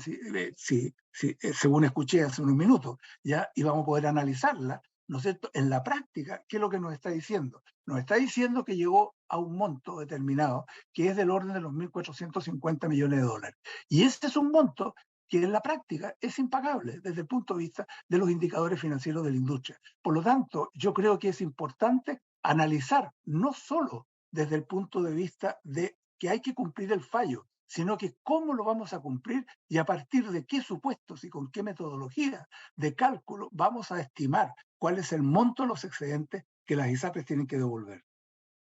según escuché hace unos minutos, ya, y vamos a poder analizarla, ¿no es cierto? En la práctica, ¿qué es lo que nos está diciendo? Nos está diciendo que llegó a un monto determinado que es del orden de los 1.450 millones de dólares. Y este es un monto que en la práctica es impagable desde el punto de vista de los indicadores financieros de la industria. Por lo tanto, yo creo que es importante analizar no solo desde el punto de vista de que hay que cumplir el fallo, sino que cómo lo vamos a cumplir y a partir de qué supuestos y con qué metodología de cálculo vamos a estimar cuál es el monto de los excedentes que las ISAPRES tienen que devolver.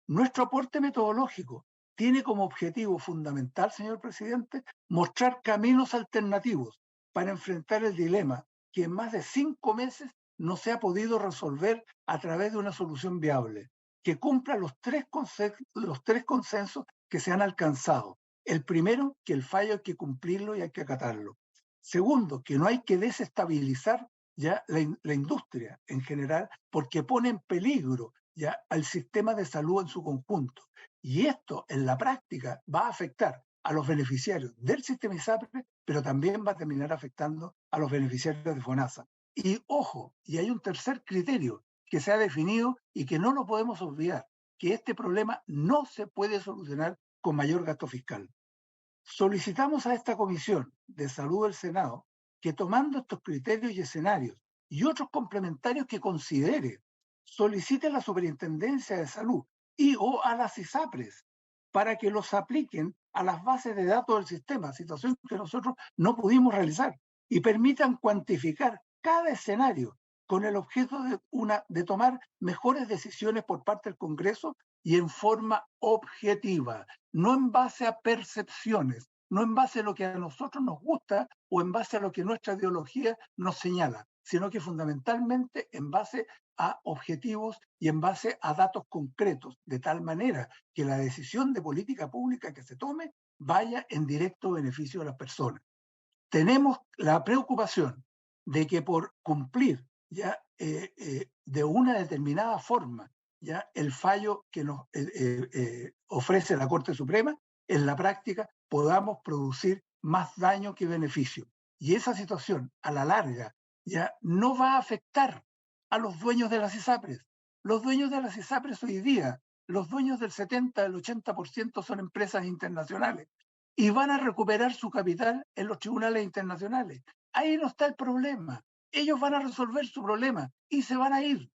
Nuestro aporte metodológico tiene como objetivo fundamental, señor presidente, mostrar caminos alternativos para enfrentar el dilema que en más de 5 meses no se ha podido resolver a través de una solución viable, que cumpla los tres consensos que se han alcanzado. El primero, que el fallo hay que cumplirlo y hay que acatarlo. Segundo, que no hay que desestabilizar ya la industria en general, porque pone en peligro ya al sistema de salud en su conjunto. Y esto en la práctica va a afectar a los beneficiarios del sistema ISAPRE, pero también va a terminar afectando a los beneficiarios de FONASA. Y ojo, y hay un tercer criterio que se ha definido y que no lo podemos olvidar, que este problema no se puede solucionar con mayor gasto fiscal. Solicitamos a esta Comisión de Salud del Senado que, tomando estos criterios y escenarios y otros complementarios que considere, solicite a la Superintendencia de Salud y o a las ISAPRES para que los apliquen a las bases de datos del sistema, situación que nosotros no pudimos realizar, y permitan cuantificar cada escenario con el objeto de tomar mejores decisiones por parte del Congreso y en forma objetiva, no en base a percepciones, no en base a lo que a nosotros nos gusta o en base a lo que nuestra ideología nos señala, sino que fundamentalmente en base a objetivos y en base a datos concretos, de tal manera que la decisión de política pública que se tome vaya en directo beneficio de las personas. Tenemos la preocupación de que por cumplir ya de una determinada forma ya el fallo que nos ofrece la Corte Suprema, en la práctica podamos producir más daño que beneficio. Y esa situación, a la larga, ya no va a afectar a los dueños de las ISAPRES. Los dueños de las ISAPRES hoy día, los dueños del 70, del 80% son empresas internacionales y van a recuperar su capital en los tribunales internacionales. Ahí no está el problema. Ellos van a resolver su problema y se van a ir.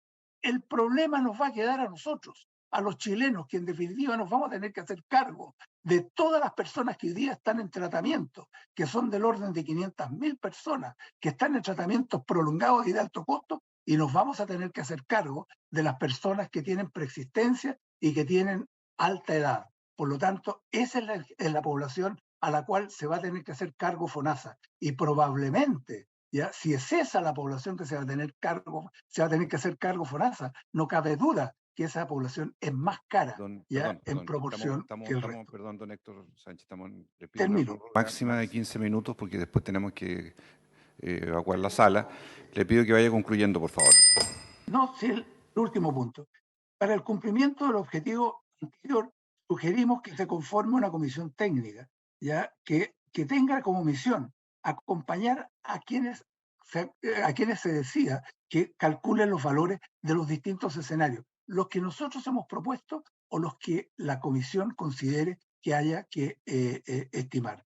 El problema nos va a quedar a nosotros, a los chilenos, que en definitiva nos vamos a tener que hacer cargo de todas las personas que hoy día están en tratamiento, que son del orden de 500.000 personas, que están en tratamientos prolongados y de alto costo, y nos vamos a tener que hacer cargo de las personas que tienen preexistencia y que tienen alta edad. Por lo tanto, esa es la población a la cual se va a tener que hacer cargo FONASA. Y probablemente, ya, si es esa la población que se va a tener que hacer cargo FONASA, no cabe duda que esa población es más cara en proporción que el resto. Perdón, don Héctor Sánchez, le pido Termino. una máxima de 15 minutos porque después tenemos que evacuar la sala. Le pido que vaya concluyendo, por favor. No, sí, el último punto. Para el cumplimiento del objetivo anterior, sugerimos que se conforme una comisión técnica, ya que tenga como misión acompañar a quienes se decida que calculen los valores de los distintos escenarios, los que nosotros hemos propuesto o los que la comisión considere que haya que estimar.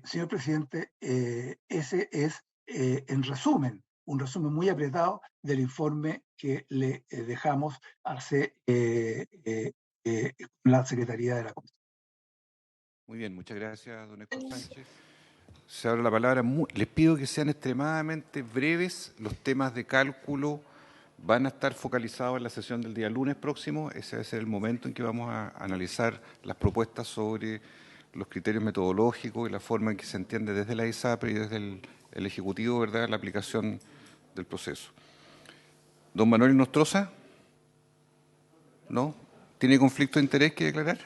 Señor presidente, ese es, en resumen, un resumen muy apretado del informe que le dejamos hace la Secretaría de la Comisión. Muy bien, muchas gracias, don Héctor Sánchez. Se abre la palabra. Les pido que sean extremadamente breves. Los temas de cálculo van a estar focalizados en la sesión del día lunes próximo. Ese va a ser el momento en que vamos a analizar las propuestas sobre los criterios metodológicos y la forma en que se entiende desde la ISAPRE y desde el Ejecutivo, ¿verdad?, la aplicación del proceso. Don Manuel Nostroza, ¿no? ¿Tiene conflicto de interés que declarar?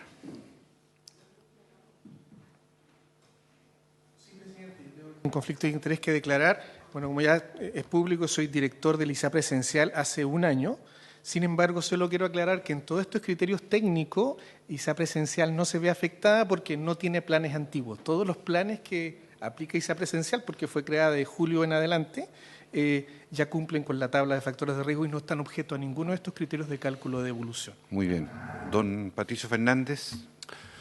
Un conflicto de interés que declarar. Bueno, como ya es público, soy director del ISAPRE Esencial hace un año. Sin embargo, solo quiero aclarar que en todos estos criterios técnicos, ISAPRE Esencial no se ve afectada porque no tiene planes antiguos. Todos los planes que aplica ISAPRE Esencial, porque fue creada de julio en adelante, ya cumplen con la tabla de factores de riesgo y no están objeto a ninguno de estos criterios de cálculo de evolución. Muy bien. Don Patricio Fernández,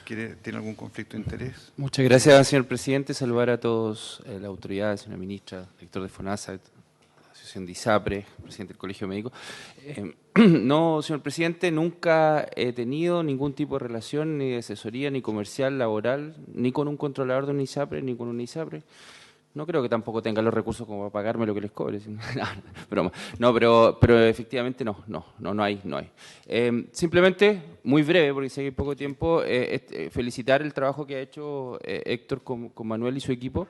¿tiene algún conflicto de interés? Muchas gracias, señor presidente. Saludar a todos, la autoridad, señora ministra, director de FONASA, Asociación de ISAPRE, presidente del Colegio Médico. No, señor presidente, nunca he tenido ningún tipo de relación ni de asesoría, ni comercial, laboral, ni con un controlador de un ISAPRE, ni con un ISAPRE. No creo que tampoco tenga los recursos como para pagarme lo que les cobre. Broma. No, pero efectivamente no hay. Simplemente, muy breve, porque sé que hay poco tiempo, felicitar el trabajo que ha hecho Héctor con Manuel y su equipo.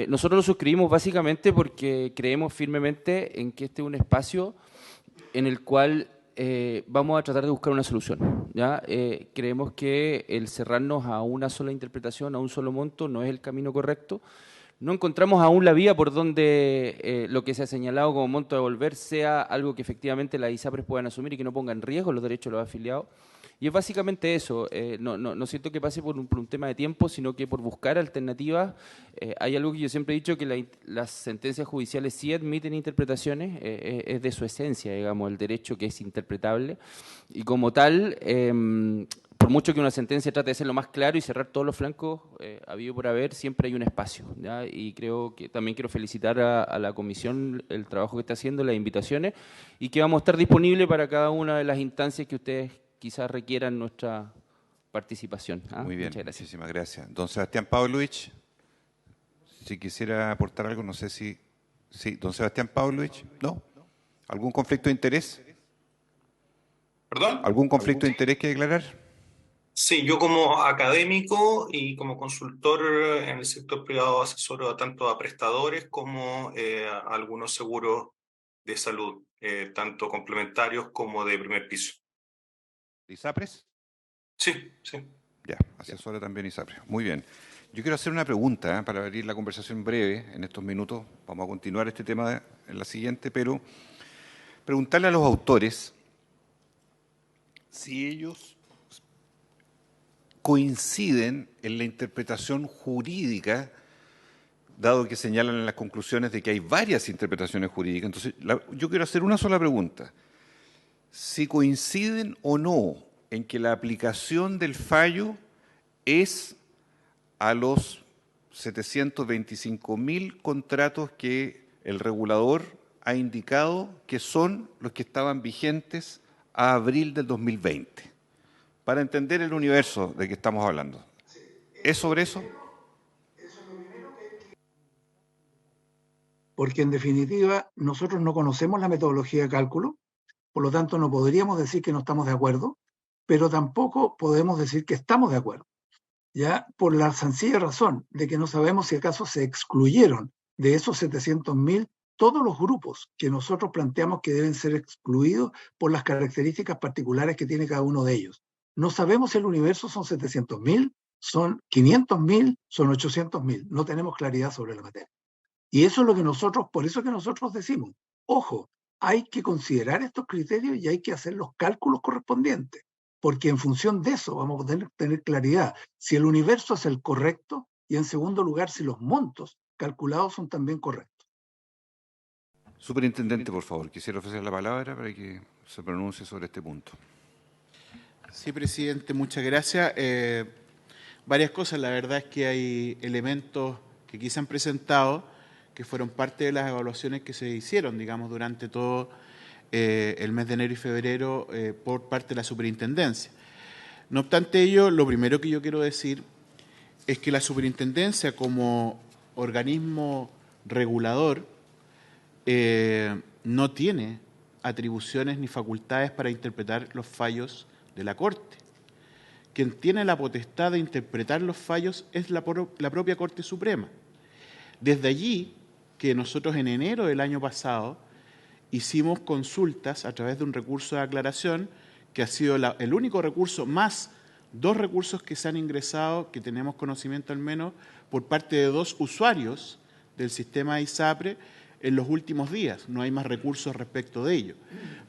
Nosotros lo suscribimos básicamente porque creemos firmemente en que este es un espacio en el cual vamos a tratar de buscar una solución. ¿Ya? Creemos que el cerrarnos a una sola interpretación, a un solo monto, no es el camino correcto. No encontramos aún la vía por donde lo que se ha señalado como monto a devolver sea algo que efectivamente las ISAPRES puedan asumir y que no ponga en riesgo los derechos de los afiliados. Y es básicamente eso. No siento que pase por un tema de tiempo, sino que por buscar alternativas. Hay algo que yo siempre he dicho, que las sentencias judiciales sí admiten interpretaciones, es de su esencia, digamos, el derecho que es interpretable. Y como tal, por mucho que una sentencia trate de ser lo más claro y cerrar todos los flancos habido por haber, siempre hay un espacio, ¿ya? Y creo que también quiero felicitar a la comisión el trabajo que está haciendo, las invitaciones, y que vamos a estar disponibles para cada una de las instancias que ustedes quizás requieran nuestra participación. Muy bien, muchas gracias. Muchísimas gracias. Don Sebastián Pavlovich, si quisiera aportar algo, no sé si... Sí, don Sebastián Pavlovich, ¿no? ¿Algún conflicto de interés? ¿Perdón? ¿Algún conflicto de interés que declarar? Sí, yo como académico y como consultor en el sector privado asesoro tanto a prestadores como a algunos seguros de salud, tanto complementarios como de primer piso. ¿ISAPRES? Sí. Ya, asesora también ISAPRES. Muy bien. Yo quiero hacer una pregunta para abrir la conversación breve en estos minutos. Vamos a continuar este tema en la siguiente, pero preguntarle a los autores si ellos coinciden en la interpretación jurídica, dado que señalan en las conclusiones de que hay varias interpretaciones jurídicas. Entonces, yo quiero hacer una sola pregunta. Si coinciden o no en que la aplicación del fallo es a los 725.000 contratos que el regulador ha indicado que son los que estaban vigentes a abril del 2020, para entender el universo de que estamos hablando. ¿Es sobre eso? Porque en definitiva nosotros no conocemos la metodología de cálculo, por lo tanto no podríamos decir que no estamos de acuerdo, pero tampoco podemos decir que estamos de acuerdo, ya por la sencilla razón de que no sabemos si acaso se excluyeron de esos 700.000 todos los grupos que nosotros planteamos que deben ser excluidos por las características particulares que tiene cada uno de ellos. No sabemos si el universo son 700.000, son 500.000, son 800.000. No tenemos claridad sobre la materia. Y eso es lo que nosotros, por eso es que nosotros decimos, ojo, hay que considerar estos criterios y hay que hacer los cálculos correspondientes, porque en función de eso vamos a poder tener claridad si el universo es el correcto y en segundo lugar si los montos calculados son también correctos. Superintendente, por favor, quisiera ofrecer la palabra para que se pronuncie sobre este punto. Sí, presidente, muchas gracias. Varias cosas, la verdad es que hay elementos que aquí se han presentado que fueron parte de las evaluaciones que se hicieron, digamos, durante todo el mes de enero y febrero por parte de la superintendencia. No obstante ello, lo primero que yo quiero decir es que la superintendencia como organismo regulador no tiene atribuciones ni facultades para interpretar los fallos de la Corte. Quien tiene la potestad de interpretar los fallos es la propia Corte Suprema. Desde allí que nosotros en enero del año pasado hicimos consultas a través de un recurso de aclaración que ha sido el único recurso, más 2 recursos que se han ingresado, que tenemos conocimiento al menos, por parte de 2 usuarios del sistema ISAPRE en los últimos días. No hay más recursos respecto de ello.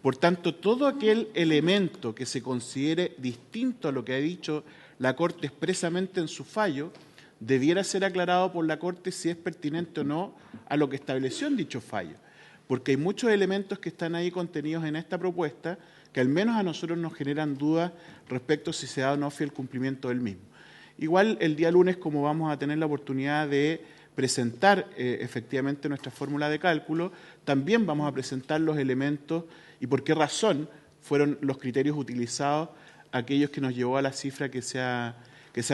Por tanto, todo aquel elemento que se considere distinto a lo que ha dicho la Corte expresamente en su fallo, debiera ser aclarado por la Corte si es pertinente o no a lo que estableció en dicho fallo. Porque hay muchos elementos que están ahí contenidos en esta propuesta que al menos a nosotros nos generan dudas respecto a si se da o no fiel cumplimiento del mismo. Igual el día lunes, como vamos a tener la oportunidad de presentar efectivamente nuestra fórmula de cálculo, también vamos a presentar los elementos y por qué razón fueron los criterios utilizados aquellos que nos llevó a la cifra que se ha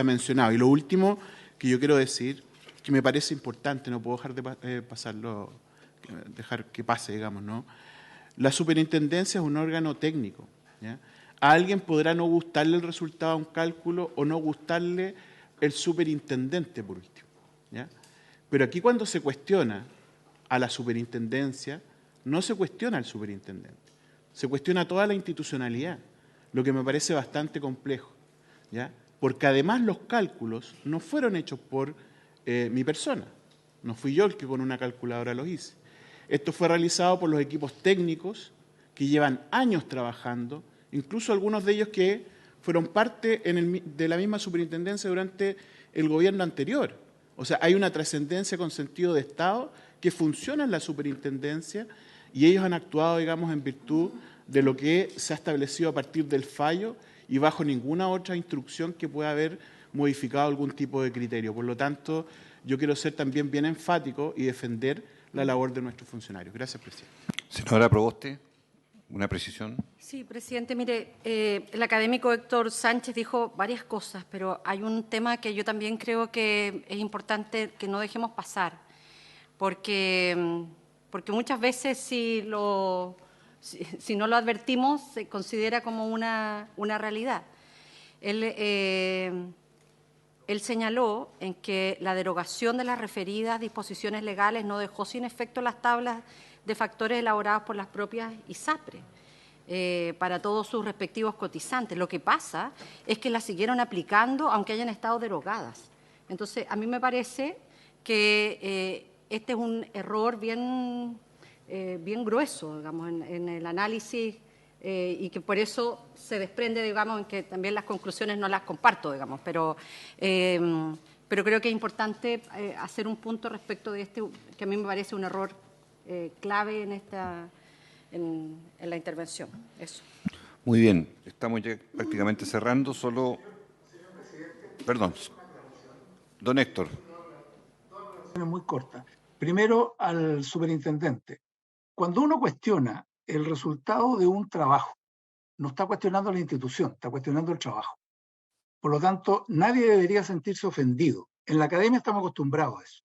mencionado. Y lo último que yo quiero decir, que me parece importante, no puedo dejar de pasarlo, dejar que pase, digamos, ¿no? La superintendencia es un órgano técnico, ¿ya? A alguien podrá no gustarle el resultado de un cálculo o no gustarle el superintendente, por último, ¿ya? Pero aquí cuando se cuestiona a la superintendencia, no se cuestiona al superintendente, se cuestiona toda la institucionalidad, lo que me parece bastante complejo, ¿ya? Porque además los cálculos no fueron hechos por mi persona, no fui yo el que con una calculadora los hice. Esto fue realizado por los equipos técnicos que llevan años trabajando, incluso algunos de ellos que fueron parte de la misma superintendencia durante el gobierno anterior. O sea, hay una trascendencia con sentido de Estado que funciona en la superintendencia y ellos han actuado, digamos, en virtud de lo que se ha establecido a partir del fallo y bajo ninguna otra instrucción que pueda haber modificado algún tipo de criterio. Por lo tanto, yo quiero ser también bien enfático y defender la labor de nuestros funcionarios. Gracias, presidente. Senadora Proboste, una precisión. Sí, presidente, mire, el académico Héctor Sánchez dijo varias cosas, pero hay un tema que yo también creo que es importante que no dejemos pasar, porque muchas veces si no lo advertimos se considera como una realidad. Él señaló en que la derogación de las referidas disposiciones legales no dejó sin efecto las tablas de factores elaboradas por las propias ISAPRE para todos sus respectivos cotizantes. Lo que pasa es que las siguieron aplicando aunque hayan estado derogadas. Entonces, a mí me parece que este es un error bien grueso, digamos, en el análisis y que por eso se desprende, digamos, en que también las conclusiones no las comparto, digamos, pero creo que es importante hacer un punto respecto de este, que a mí me parece un error clave en la intervención. Eso. Muy bien, estamos ya prácticamente cerrando, solo... Perdón, don Héctor. Muy corta. Primero, al superintendente. Cuando uno cuestiona el resultado de un trabajo, no está cuestionando la institución, está cuestionando el trabajo. Por lo tanto, nadie debería sentirse ofendido. En la academia estamos acostumbrados a eso,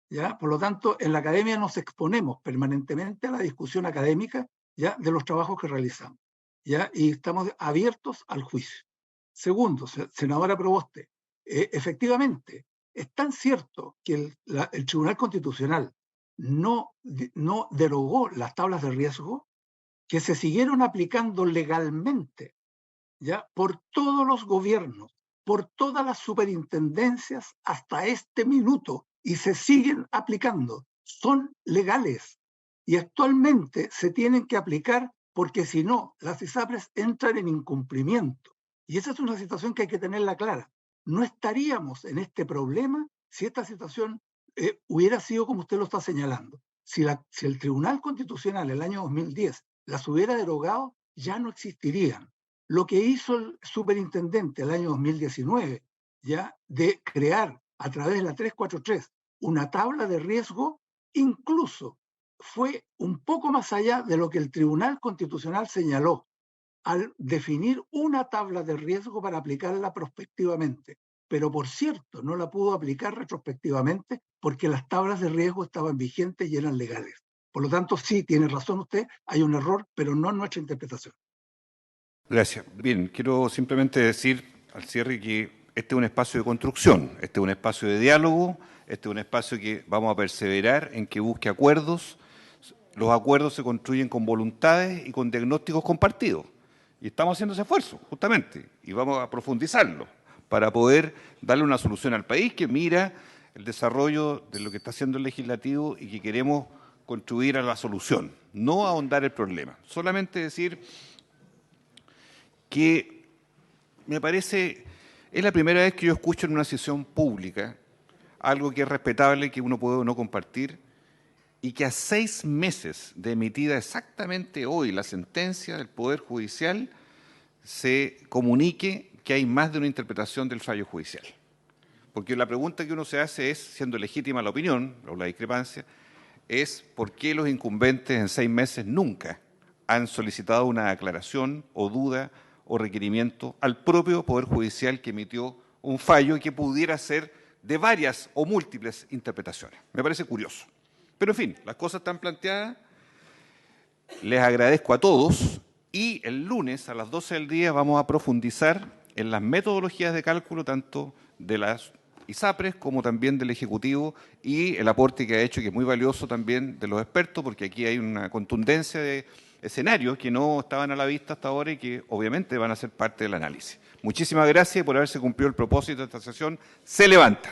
¿ya? Por lo tanto, en la academia nos exponemos permanentemente a la discusión académica, ¿ya?, de los trabajos que realizamos, ¿ya? Y estamos abiertos al juicio. Segundo, senadora Proboste, efectivamente, es tan cierto que el Tribunal Constitucional no derogó las tablas de riesgo, que se siguieron aplicando legalmente, ¿ya?, por todos los gobiernos, por todas las superintendencias hasta este minuto, y se siguen aplicando. Son legales y actualmente se tienen que aplicar, porque si no, las ISAPRES entran en incumplimiento. Y esa es una situación que hay que tenerla clara. No estaríamos en este problema si esta situación hubiera sido como usted lo está señalando. Si el Tribunal Constitucional el año 2010 las hubiera derogado, ya no existirían. Lo que hizo el superintendente el año 2019, ya, de crear a través de la 343 una tabla de riesgo, incluso fue un poco más allá de lo que el Tribunal Constitucional señaló al definir una tabla de riesgo para aplicarla prospectivamente. Pero, por cierto, no la pudo aplicar retrospectivamente porque las tablas de riesgo estaban vigentes y eran legales. Por lo tanto, sí, tiene razón usted, hay un error, pero no en nuestra interpretación. Gracias. Bien, quiero simplemente decir al cierre que este es un espacio de construcción, este es un espacio de diálogo, este es un espacio que vamos a perseverar en que busque acuerdos. Los acuerdos se construyen con voluntades y con diagnósticos compartidos. Y estamos haciendo ese esfuerzo, justamente, y vamos a profundizarlo para poder darle una solución al país que mira el desarrollo de lo que está haciendo el legislativo y que queremos contribuir a la solución, no ahondar el problema. Solamente decir que me parece, es la primera vez que yo escucho en una sesión pública algo que es respetable, que uno puede o no compartir, y que a 6 meses de emitida exactamente hoy la sentencia del Poder Judicial se comunique que hay más de una interpretación del fallo judicial. Porque la pregunta que uno se hace es, siendo legítima la opinión o la discrepancia, es por qué los incumbentes en 6 meses nunca han solicitado una aclaración o duda o requerimiento al propio Poder Judicial que emitió un fallo que pudiera ser de varias o múltiples interpretaciones. Me parece curioso. Pero, en fin, las cosas están planteadas. Les agradezco a todos y el lunes a las 12 del día vamos a profundizar en las metodologías de cálculo tanto de las ISAPRES como también del Ejecutivo y el aporte que ha hecho, que es muy valioso también de los expertos, porque aquí hay una contundencia de escenarios que no estaban a la vista hasta ahora y que obviamente van a ser parte del análisis. Muchísimas gracias por haberse cumplido el propósito de esta sesión. Se levanta.